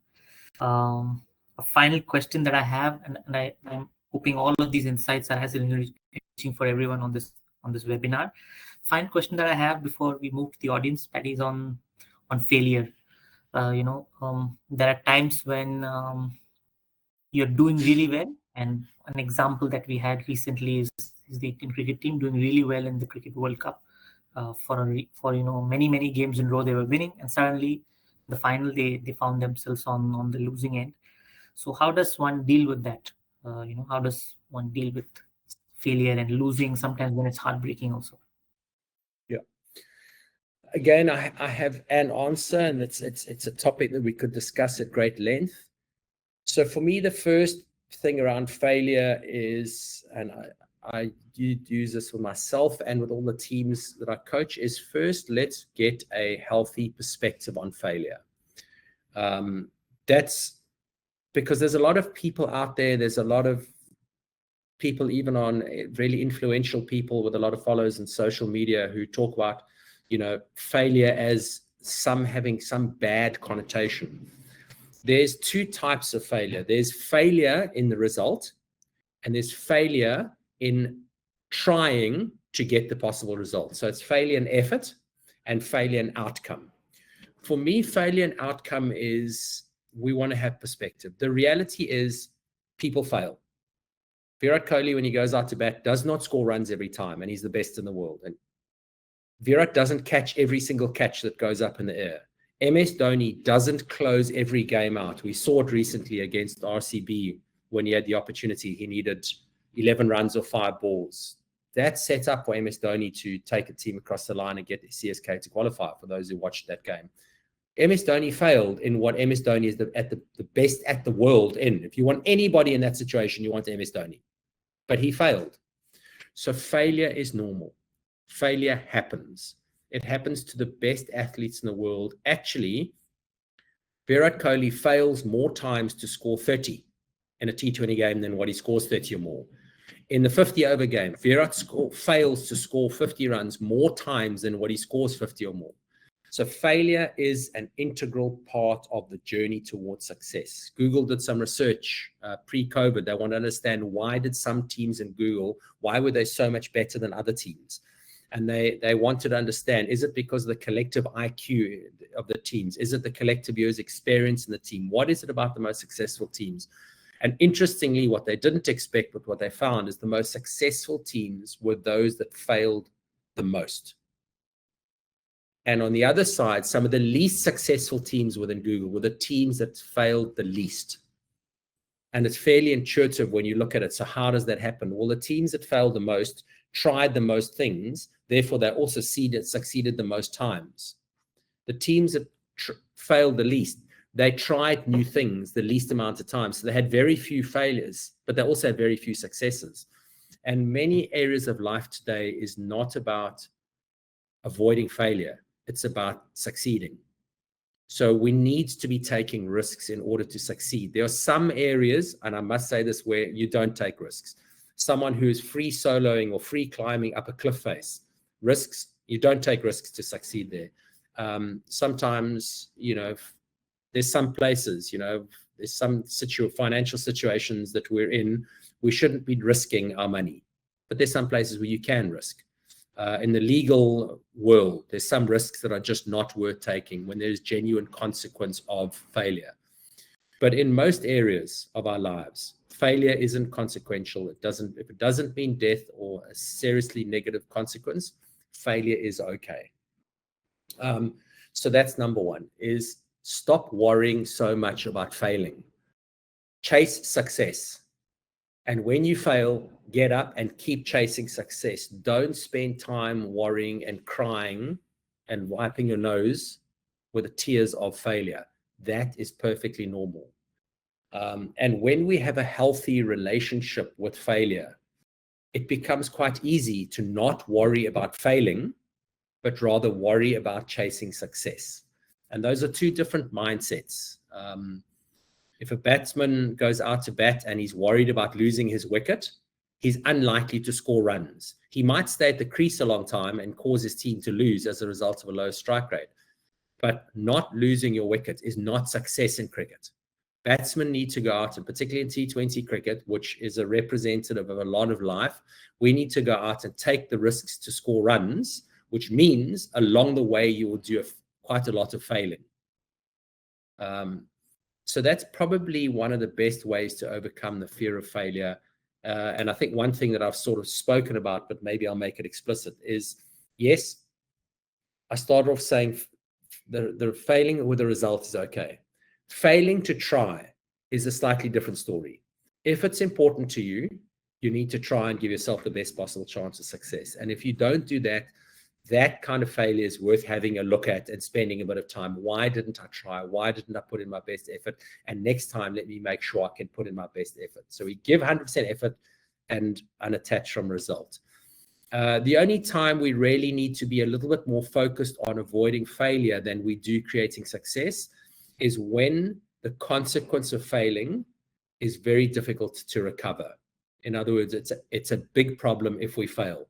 A final question that I have, and I'm hoping all of these insights are as enriching for everyone on this webinar. Final question that I have before we move to the audience, Paddy, is on failure. There are times when you're doing really well, and an example that we had recently is the Indian cricket team doing really well in the Cricket World Cup. For many games in a row they were winning, and suddenly the final they found themselves on the losing end. So how does one deal with that? How does one deal with failure and losing sometimes when it's heartbreaking also? Yeah. Again, I have an answer, and it's a topic that we could discuss at great length. So for me, the first thing around failure is, and I use this with myself and with all the teams that I coach, is first, let's get a healthy perspective on failure. That's because there's a lot of people out there. There's a lot of people, even on really influential people with a lot of followers in social media, who talk about, failure as having some bad connotation. There's two types of failure. There's failure in the result, and there's failure in trying to get the possible result. So it's failure in effort and failure in outcome. For me, failure and outcome is, we want to have perspective. The reality is people fail. Virat Kohli, when he goes out to bat, does not score runs every time, and he's the best in the world. And Virat doesn't catch every single catch that goes up in the air. MS Dhoni doesn't close every game out. We saw it recently against RCB when he had the opportunity. He needed 11 runs or 5 balls. That's set up for MS Dhoni to take a team across the line and get the CSK to qualify, for those who watched that game. MS Dhoni failed in what MS Dhoni is the best at the world in. If you want anybody in that situation, you want MS Dhoni. But he failed. So failure is normal. Failure happens. It happens to the best athletes in the world. Actually, Virat Kohli fails more times to score 30 in a T20 game than what he scores 30 or more. In the 50-over game, Virat fails to score 50 runs more times than what he scores 50 or more. So failure is an integral part of the journey towards success. Google did some research pre-COVID. They want to understand, why did some teams in Google, why were they so much better than other teams? And they wanted to understand, is it because of the collective IQ of the teams? Is it the collective years experience in the team? What is it about the most successful teams? And interestingly, what they didn't expect, but what they found, is the most successful teams were those that failed the most. And on the other side, some of the least successful teams within Google were the teams that failed the least. And it's fairly intuitive when you look at it. So how does that happen? Well, the teams that failed the most tried the most things. Therefore, they also succeeded the most times. The teams that failed the least, they tried new things the least amount of times. So they had very few failures, but they also had very few successes. And many areas of life today is not about avoiding failure. It's about succeeding. So we need to be taking risks in order to succeed. There are some areas, and I must say this, where you don't take risks. Someone who is free soloing or free climbing up a cliff face, risks, you don't take risks to succeed there. Sometimes, there's some places, there's some financial situations that we're in, we shouldn't be risking our money. But there's some places where you can risk. In the legal world, there's some risks that are just not worth taking when there's genuine consequence of failure. But in most areas of our lives, failure isn't consequential. If it doesn't mean death or a seriously negative consequence, failure is okay. So that's number one, is stop worrying so much about failing. Chase success. And when you fail, get up and keep chasing success. Don't spend time worrying and crying and wiping your nose with the tears of failure. That is perfectly normal. And when we have a healthy relationship with failure, it becomes quite easy to not worry about failing, but rather worry about chasing success. And those are two different mindsets. If a batsman goes out to bat and he's worried about losing his wicket, he's unlikely to score runs. He might stay at the crease a long time and cause his team to lose as a result of a low strike rate. But not losing your wicket is not success in cricket. Batsmen need to go out, and particularly in T20 cricket, which is a representative of a lot of life, we need to go out and take the risks to score runs, which means along the way you will do quite a lot of failing. So that's probably one of the best ways to overcome the fear of failure. And I think one thing that I've sort of spoken about, but maybe I'll make it explicit, is, yes, I started off saying the failing with the result is okay. Failing to try is a slightly different story. If it's important to you, you need to try and give yourself the best possible chance of success. And if you don't do that, that kind of failure is worth having a look at and spending a bit of time. Why didn't I try? Why didn't I put in my best effort? And next time, let me make sure I can put in my best effort. So we give 100% effort and unattached from result. The only time we really need to be a little bit more focused on avoiding failure than we do creating success is when the consequence of failing is very difficult to recover. In other words, it's a big problem if we fail.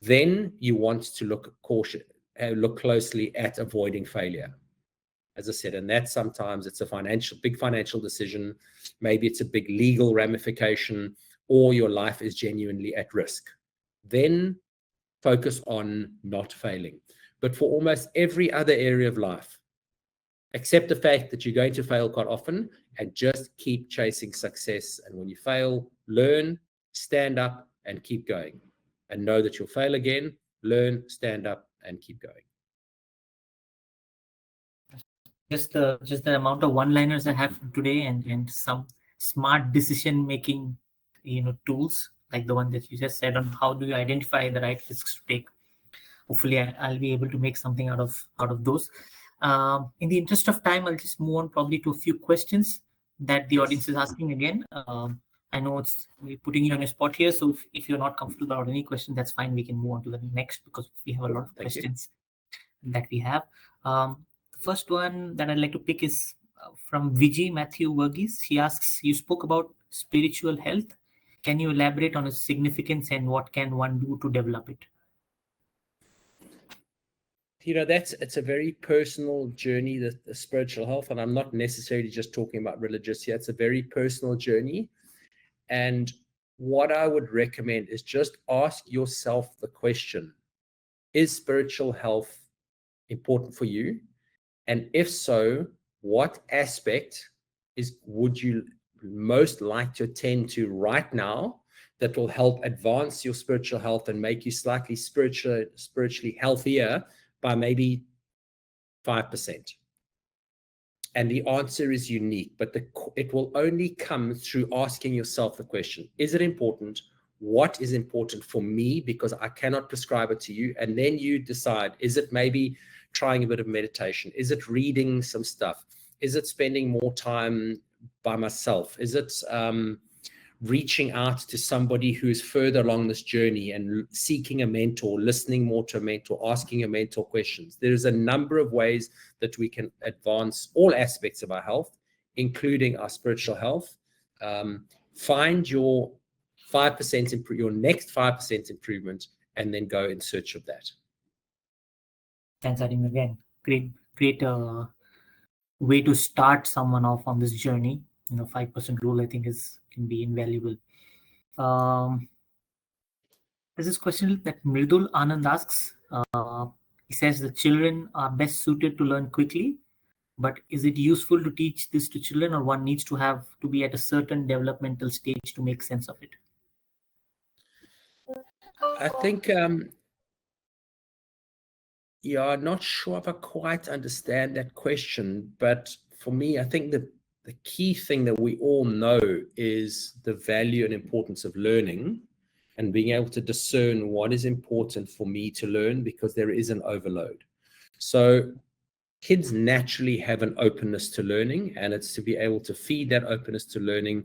Then you want to look closely at avoiding failure. As I said, and that sometimes it's a big financial decision, maybe it's a big legal ramification, or your life is genuinely at risk. Then focus on not failing. But for almost every other area of life, accept the fact that you're going to fail quite often and just keep chasing success. And when you fail, learn, stand up and keep going. And know that you'll fail again, learn, stand up and keep going. Just the amount of one-liners I have today and some smart decision-making, tools like the one that you just said on how do you identify the right risks to take. Hopefully I'll be able to make something out of those. In the interest of time, I'll just move on probably to a few questions that the audience is asking again. I know we're putting you on a spot here, so if you're not comfortable about any question, that's fine. We can move on to the next because we have a lot of questions that we have. The first one that I'd like to pick is from Vijay Matthew Verghese. He asks, you spoke about spiritual health. Can you elaborate on its significance and what can one do to develop it? It's a very personal journey, the spiritual health, and I'm not necessarily just talking about religious here. It's a very personal journey. And what I would recommend is just ask yourself the question, is spiritual health important for you? And if so, what aspect would you most like to attend to right now that will help advance your spiritual health and make you slightly spiritually healthier by maybe 5%? And the answer is unique, but it will only come through asking yourself the question, is it important? What is important for me? Because I cannot prescribe it to you. And then you decide, is it maybe trying a bit of meditation? Is it reading some stuff? Is it spending more time by myself? Is it reaching out to somebody who's further along this journey and seeking a mentor, listening more to a mentor, asking a mentor questions? There's a number of ways that we can advance all aspects of our health, including our spiritual health. Find your 5%, your next 5% improvement, and then go in search of that. Thanks, Adim. Again, great way to start someone off on this journey. 5% rule, I think, can be invaluable. There's this question that Mridul Anand asks. He says the children are best suited to learn quickly, but is it useful to teach this to children, or one needs to be at a certain developmental stage to make sense of it? I think, I'm not sure if I quite understand that question, but for me, I think the key thing that we all know is the value and importance of learning and being able to discern what is important for me to learn, because there is an overload. So kids naturally have an openness to learning, and it's to be able to feed that openness to learning.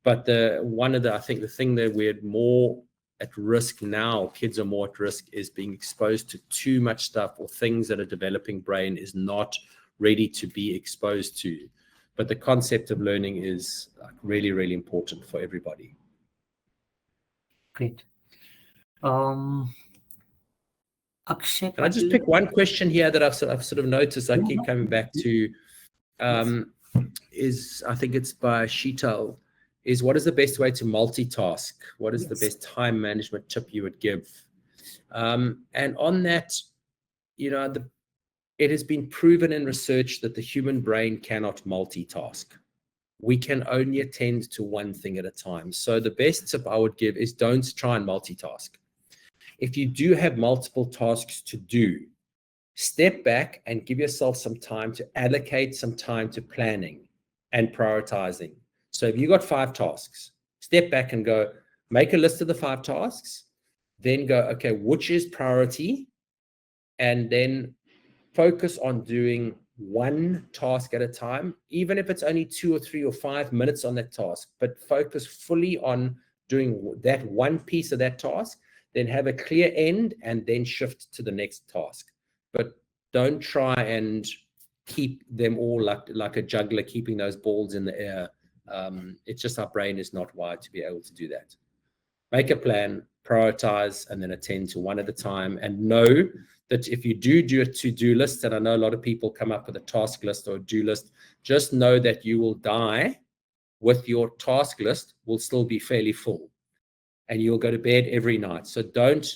But I think the thing that we're more at risk now, kids are more at risk, is being exposed to too much stuff or things that a developing brain is not ready to be exposed to. But the concept of learning is really, really important for everybody. Great. Akshay, can I just pick one question here that I've sort of noticed I keep coming back to? I think it's by Sheetal, is what is the best way to multitask? What is the best time management tip you would give? And on that, it has been proven in research that the human brain cannot multitask. We can only attend to one thing at a time. So the best tip I would give is don't try and multitask. If you do have multiple tasks to do, step back and give yourself some time to allocate some time to planning and prioritizing. So if you got 5 tasks, step back and go, make a list of the 5 tasks, then go, okay, which is priority? And then focus on doing one task at a time, even if it's only 2 or 3 or 5 minutes on that task, but focus fully on doing that one piece of that task, then have a clear end and then shift to the next task. But don't try and keep them all like a juggler, keeping those balls in the air. It's just our brain is not wired to be able to do that. Make a plan, prioritize, and then attend to one at a time. And know that if you do a to-do list, and I know a lot of people come up with a task list or a do list, just know that you will die with your task list will still be fairly full, and you'll go to bed every night. So don't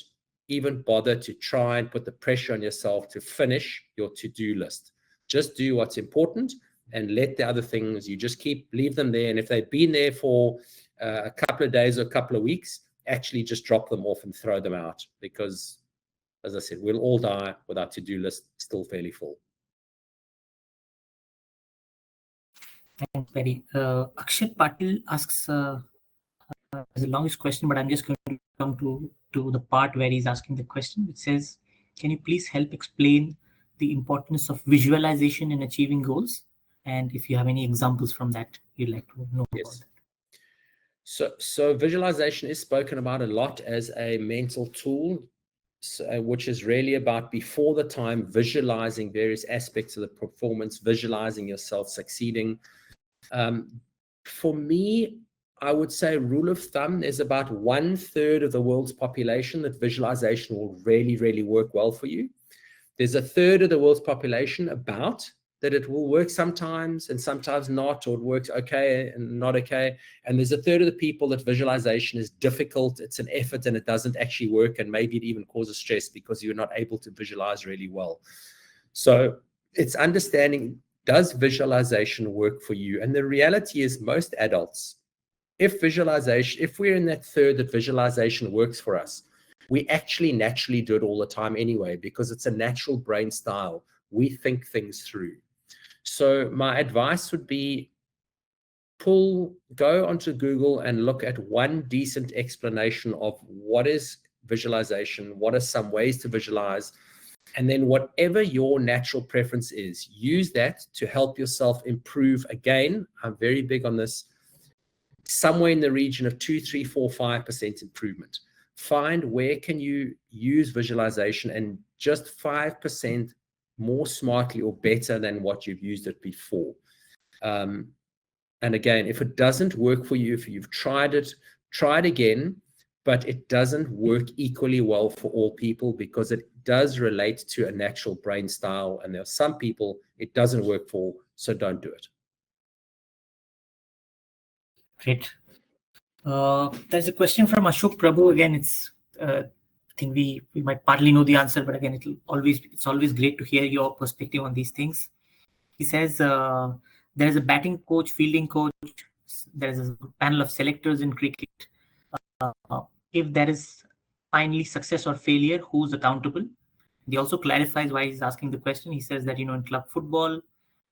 even bother to try and put the pressure on yourself to finish your to-do list. Just do what's important and let the other things, you just leave them there. And if they've been there for a couple of days or a couple of weeks, actually just drop them off and throw them out, because, as I said, we'll all die with our to-do list still fairly full. Thanks, Paddy. Akshay Patil asks, it's the longest question, but I'm just going to come to the part where he's asking the question. It says, can you please help explain the importance of visualization in achieving goals? And if you have any examples from that, you'd like to know about that. So visualization is spoken about a lot as a mental tool, which is really about, before the time, visualizing various aspects of the performance, visualizing yourself succeeding. For me, I would say, rule of thumb, there's about 1/3 of the world's population that visualization will really, really work well for you. There's 1/3 of the world's population about that it will work sometimes and sometimes not, or it works okay and not okay. And there's 1/3 of the people that visualization is difficult, it's an effort, and it doesn't actually work, and maybe it even causes stress because you're not able to visualize really well. So it's understanding, does visualization work for you? And the reality is, most adults, if we're in that 1/3 that visualization works for us, we actually naturally do it all the time anyway, because it's a natural brain style. We think things through. So my advice would be, go onto Google and look at one decent explanation of what is visualization, what are some ways to visualize, and then whatever your natural preference is, use that to help yourself improve. Again, I'm very big on this, somewhere in the region of 2, 3, 4, 5% improvement. Find where can you use visualization and just 5% more smartly or better than what you've used it before. And again, if it doesn't work for you, if you've tried it, try it again, but it doesn't work equally well for all people, because it does relate to a natural brain style, and there are some people it doesn't work for, so don't do it. Great. There's a question from Ashok Prabhu. Again, it's I think we might partly know the answer, but again, it's always great to hear your perspective on these things. He says there is a batting coach, fielding coach, there is a panel of selectors in cricket. If there is finally success or failure, who's accountable? He also clarifies why he's asking the question. He says that, in club football,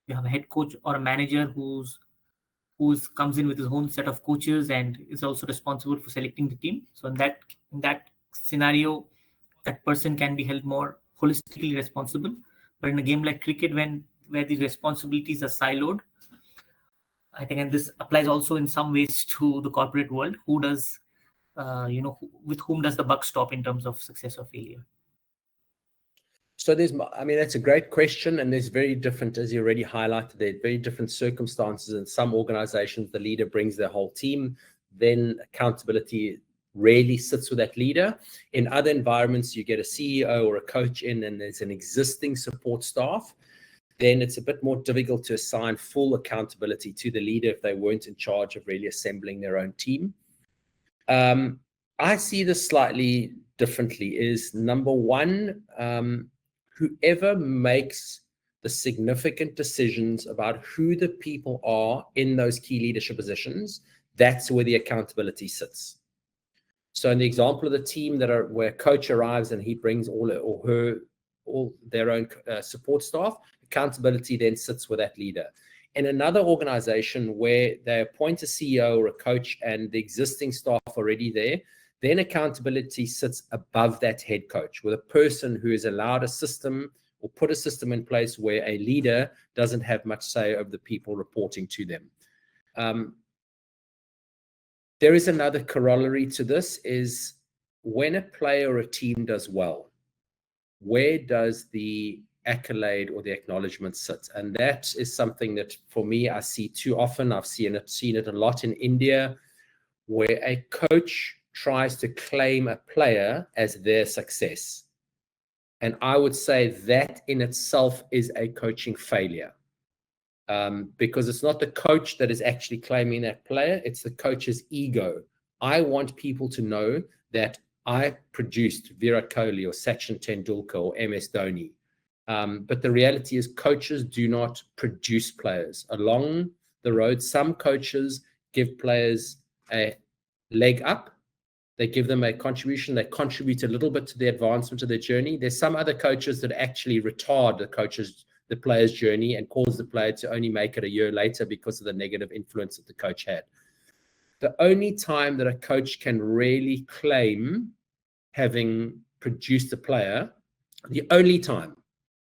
you have a head coach or a manager who comes in with his own set of coaches and is also responsible for selecting the team. So in that scenario, that person can be held more holistically responsible. But in a game like cricket, where the responsibilities are siloed, I think, and this applies also in some ways to the corporate world, who does, with whom does the buck stop in terms of success or failure? So that's a great question, and there's very different, as you already highlighted, there are very different circumstances. In some organizations, the leader brings their whole team, then accountability rarely sits with that leader. In other environments, you get a CEO or a coach in, and there's an existing support staff. Then it's a bit more difficult to assign full accountability to the leader if they weren't in charge of really assembling their own team. I see this slightly differently. Is number one, whoever makes the significant decisions about who the people are in those key leadership positions, that's where the accountability sits. So in the example of the team where coach arrives and he brings all their own support staff, accountability then sits with that leader. In another organization where they appoint a CEO or a coach and the existing staff already there, then accountability sits above that head coach, with a person who is allowed a system or put a system in place where a leader doesn't have much say over the people reporting to them. There is another corollary to this is when a player or a team does well, where does the accolade or the acknowledgement sit? And that is something that for me, I see too often. I've seen it a lot in India, where a coach tries to claim a player as their success. And I would say that in itself is a coaching failure. Because it's not the coach that is actually claiming that player, it's the coach's ego. I want people to know that I produced Virat Kohli or Sachin Tendulkar or MS Dhoni. But the reality is coaches do not produce players. Along the road, some coaches give players a leg up. They give them a contribution. They contribute a little bit to the advancement of their journey. There's some other coaches that actually retard the player's journey and cause the player to only make it a year later because of the negative influence that the coach had. The only time that a coach can really claim having produced a player, the only time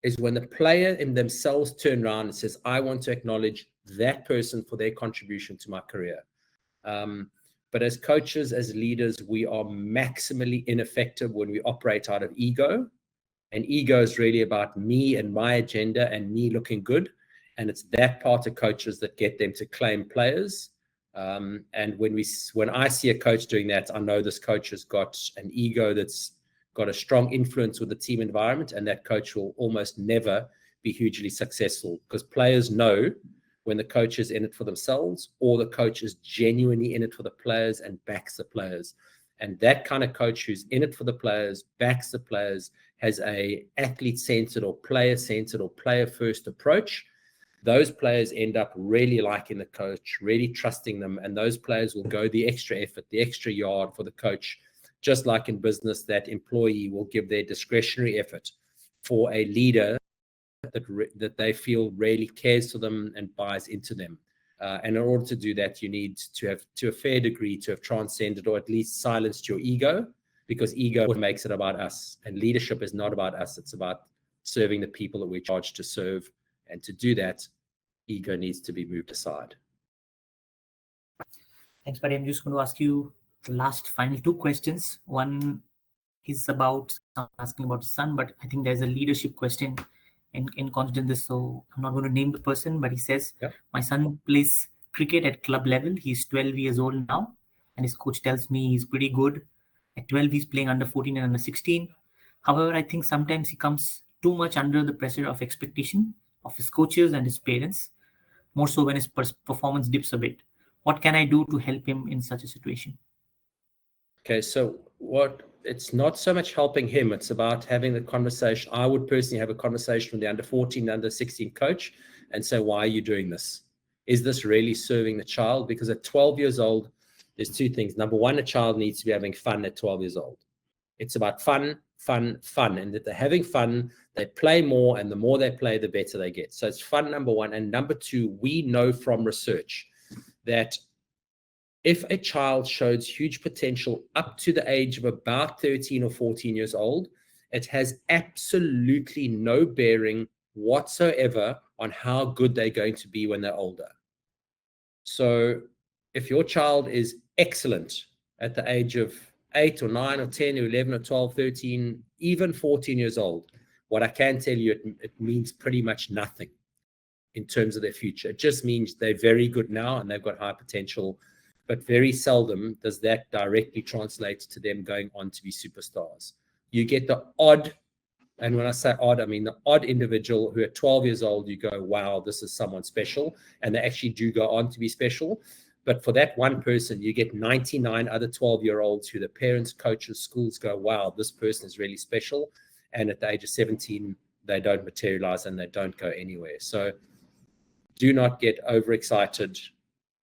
is when the player in themselves turn around and says, I want to acknowledge that person for their contribution to my career. But as coaches, as leaders, we are maximally ineffective when we operate out of ego. And ego is really about me and my agenda and me looking good. And it's that part of coaches that get them to claim players. And when I see a coach doing that, I know this coach has got an ego that's got a strong influence with the team environment, and that coach will almost never be hugely successful, because players know when the coach is in it for themselves or the coach is genuinely in it for the players and backs the players. And that kind of coach who's in it for the players, backs the players, has a athlete-centered or player-centered or player-first approach, those players end up really liking the coach, really trusting them, and those players will go the extra effort, the extra yard for the coach. Just like in business, that employee will give their discretionary effort for a leader that they feel really cares for them and buys into them. And in order to do that, you need to have, to a fair degree, to have transcended or at least silenced your ego, because ego makes it about us. And leadership is not about us. It's about serving the people that we're charged to serve. And to do that, ego needs to be moved aside. Thanks, Paddy. I'm just going to ask you the last final two questions. One is about asking about his son, but I think there's a leadership question in content this, so I'm not going to name the person, but he says, my son plays cricket at club level. He's 12 years old now, and his coach tells me he's pretty good. At 12, he's playing under 14 and under 16. However, I think sometimes he comes too much under the pressure of expectation of his coaches and his parents, more so when his performance dips a bit. What can I do to help him in such a situation? Okay, so it's not so much helping him, it's about having the conversation. I would personally have a conversation with the under 14, under 16 coach and say, why are you doing this? Is this really serving the child? Because at 12 years old, there's two things. Number one, a child needs to be having fun at 12 years old. It's about fun, fun, fun. And that they're having fun, they play more, and the more they play, the better they get. So it's fun, number one. And number two, we know from research that if a child shows huge potential up to the age of about 13 or 14 years old, it has absolutely no bearing whatsoever on how good they're going to be when they're older. So if your child is excellent at the age of 8 or 9 or 10 or 11 or 12, 13, even 14 years old, what I can tell you, it means pretty much nothing in terms of their future. It just means they're very good now and they've got high potential. But very seldom does that directly translate to them going on to be superstars. You get the odd, and when I say odd, I mean the odd individual who at 12 years old, you go, wow, this is someone special. And they actually do go on to be special. But for that one person, you get 99 other 12-year-olds who the parents, coaches, schools go, wow, this person is really special. And at the age of 17, they don't materialize and they don't go anywhere. So do not get overexcited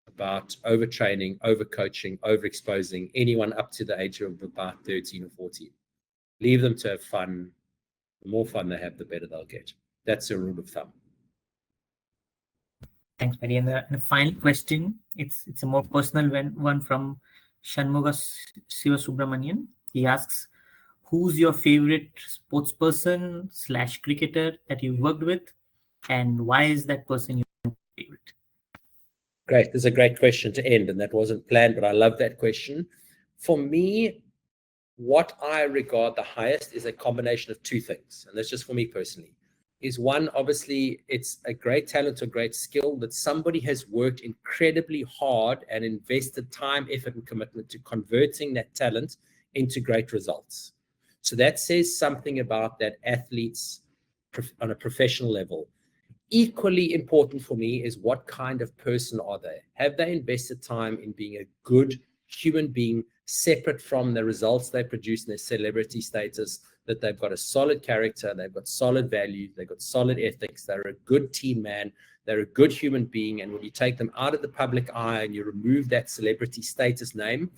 about overtraining, overcoaching, overexposing anyone up to the age of about 13 or 14. Leave them to have fun. The more fun they have, the better they'll get. That's a rule of thumb. Thanks, Paddy. And the final question, it's a more personal one from Shanmuga Sivasubramanian. He asks, who's your favorite sports person / cricketer that you've worked with, and why is that person your favorite? Great. This is a great question to end, and that wasn't planned, but I love that question. For me, what I regard the highest is a combination of two things, and that's just for me personally. Is one, obviously, it's a great talent or great skill that somebody has worked incredibly hard and invested time, effort, and commitment to converting that talent into great results. So that says something about that athletes on a professional level. Equally important for me is what kind of person are they? Have they invested time in being a good human being, separate from the results they produce in their celebrity status, that they've got a solid character, they've got solid values, they've got solid ethics, they're a good team man, they're a good human being, and when you take them out of the public eye and you remove that celebrity status name,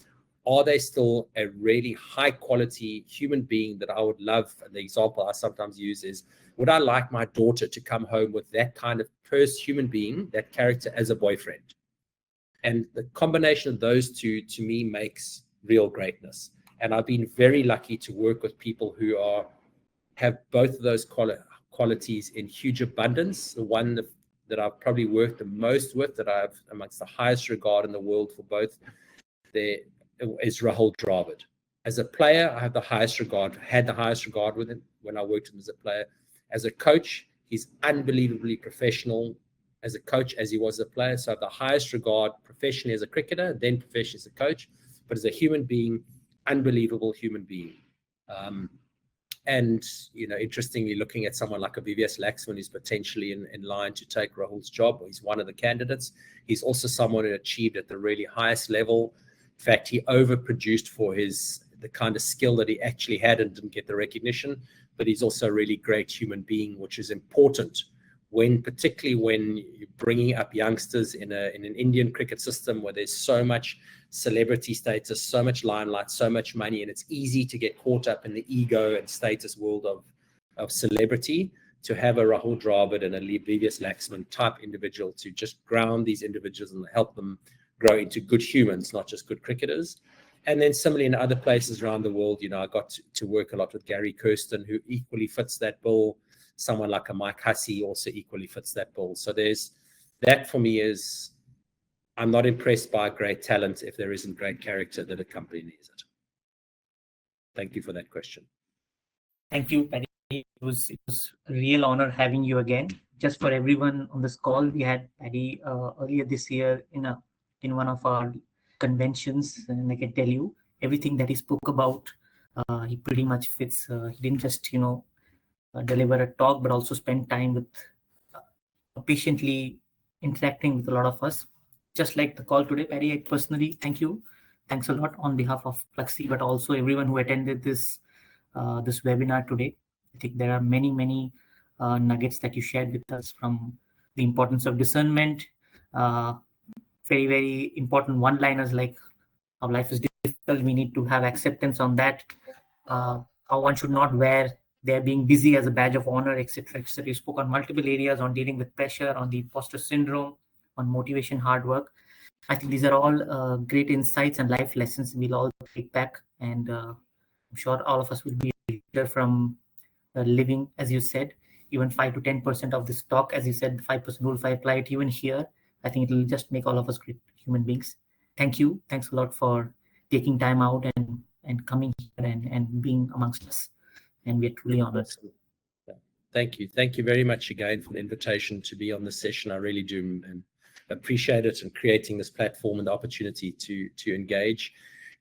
are they still a really high quality human being that I would love? And the example I sometimes use is, would I like my daughter to come home with that kind of human being, that character, as a boyfriend? And the combination of those two, to me, makes real greatness. And I've been very lucky to work with people who have both of those qualities in huge abundance. The one that I've probably worked the most with, that I have amongst the highest regard in the world for both, there is Rahul Dravid. As a player, I have the highest regard, had the highest regard with him when I worked with him as a player. As a coach, he's unbelievably professional as a coach as he was a player. So I have the highest regard professionally as a cricketer, then professionally as a coach, but as a human being, unbelievable human being. And, interestingly, looking at someone like a VVS Laxman, who's potentially in line to take Rahul's job, he's one of the candidates. He's also someone who achieved at the really highest level. In fact, he overproduced for the kind of skill that he actually had and didn't get the recognition, but he's also a really great human being, which is important particularly when you're bringing up youngsters in an Indian cricket system where there's so much celebrity status, so much limelight, so much money, and it's easy to get caught up in the ego and status world of celebrity. To have a Rahul Dravid and a VVS Laxman type individual to just ground these individuals and help them grow into good humans, not just good cricketers. And then similarly in other places around the world, I got to work a lot with Gary Kirsten, who equally fits that bill. Someone like a Mike Hussey also equally fits that bill. So that for me is, I'm not impressed by great talent if there isn't great character that accompanies it. Thank you for that question. Thank you, Paddy. It was a real honor having you again. Just for everyone on this call, we had Paddy earlier this year in one of our conventions, and I can tell you everything that he spoke about, he pretty much fits. He didn't just deliver a talk, but also spend time with patiently interacting with a lot of us, just like the call today. Paddy, I personally thank you. Thanks a lot on behalf of Pluxee, but also everyone who attended this webinar today. I think there are many nuggets that you shared with us, from the importance of discernment, very important one-liners like our life is difficult, we need to have acceptance on that, how one should not wear their being busy as a badge of honor, etc. You spoke on multiple areas, on dealing with pressure, on the imposter syndrome, on motivation, hard work. I think these are all great insights and life lessons we'll all take back, and I'm sure all of us will be better from living, as you said, even 5 to 10% of this talk, as you said, the 5% rule, if I apply it even here, I think it will just make all of us great human beings. Thank you. Thanks a lot for taking time out and coming here and being amongst us. And we're truly honored. Thank you. Thank you very much again for the invitation to be on this session. I really do and appreciate it, and creating this platform and the opportunity to engage.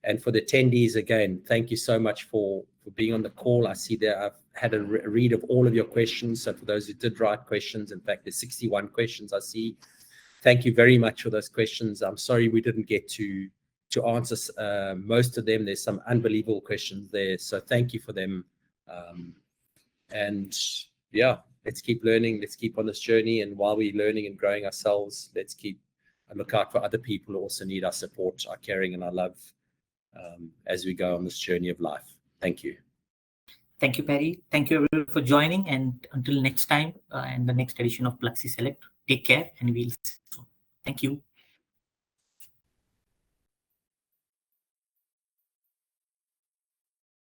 And for the attendees, again, thank you so much for being on the call. I see that I've had a read of all of your questions. So for those who did write questions, in fact, there's 61 questions I see. Thank you very much for those questions. I'm sorry we didn't get to answer most of them. There's some unbelievable questions there. So thank you for them. And yeah, let's keep learning. Let's keep on this journey. And while we're learning and growing ourselves, let's keep a lookout for other people who also need our support, our caring, and our love as we go on this journey of life. Thank you. Thank you, Paddy. Thank you, everyone, for joining. And until next time and the next edition of Pluxee Select, take care, and we'll see you soon. Thank you.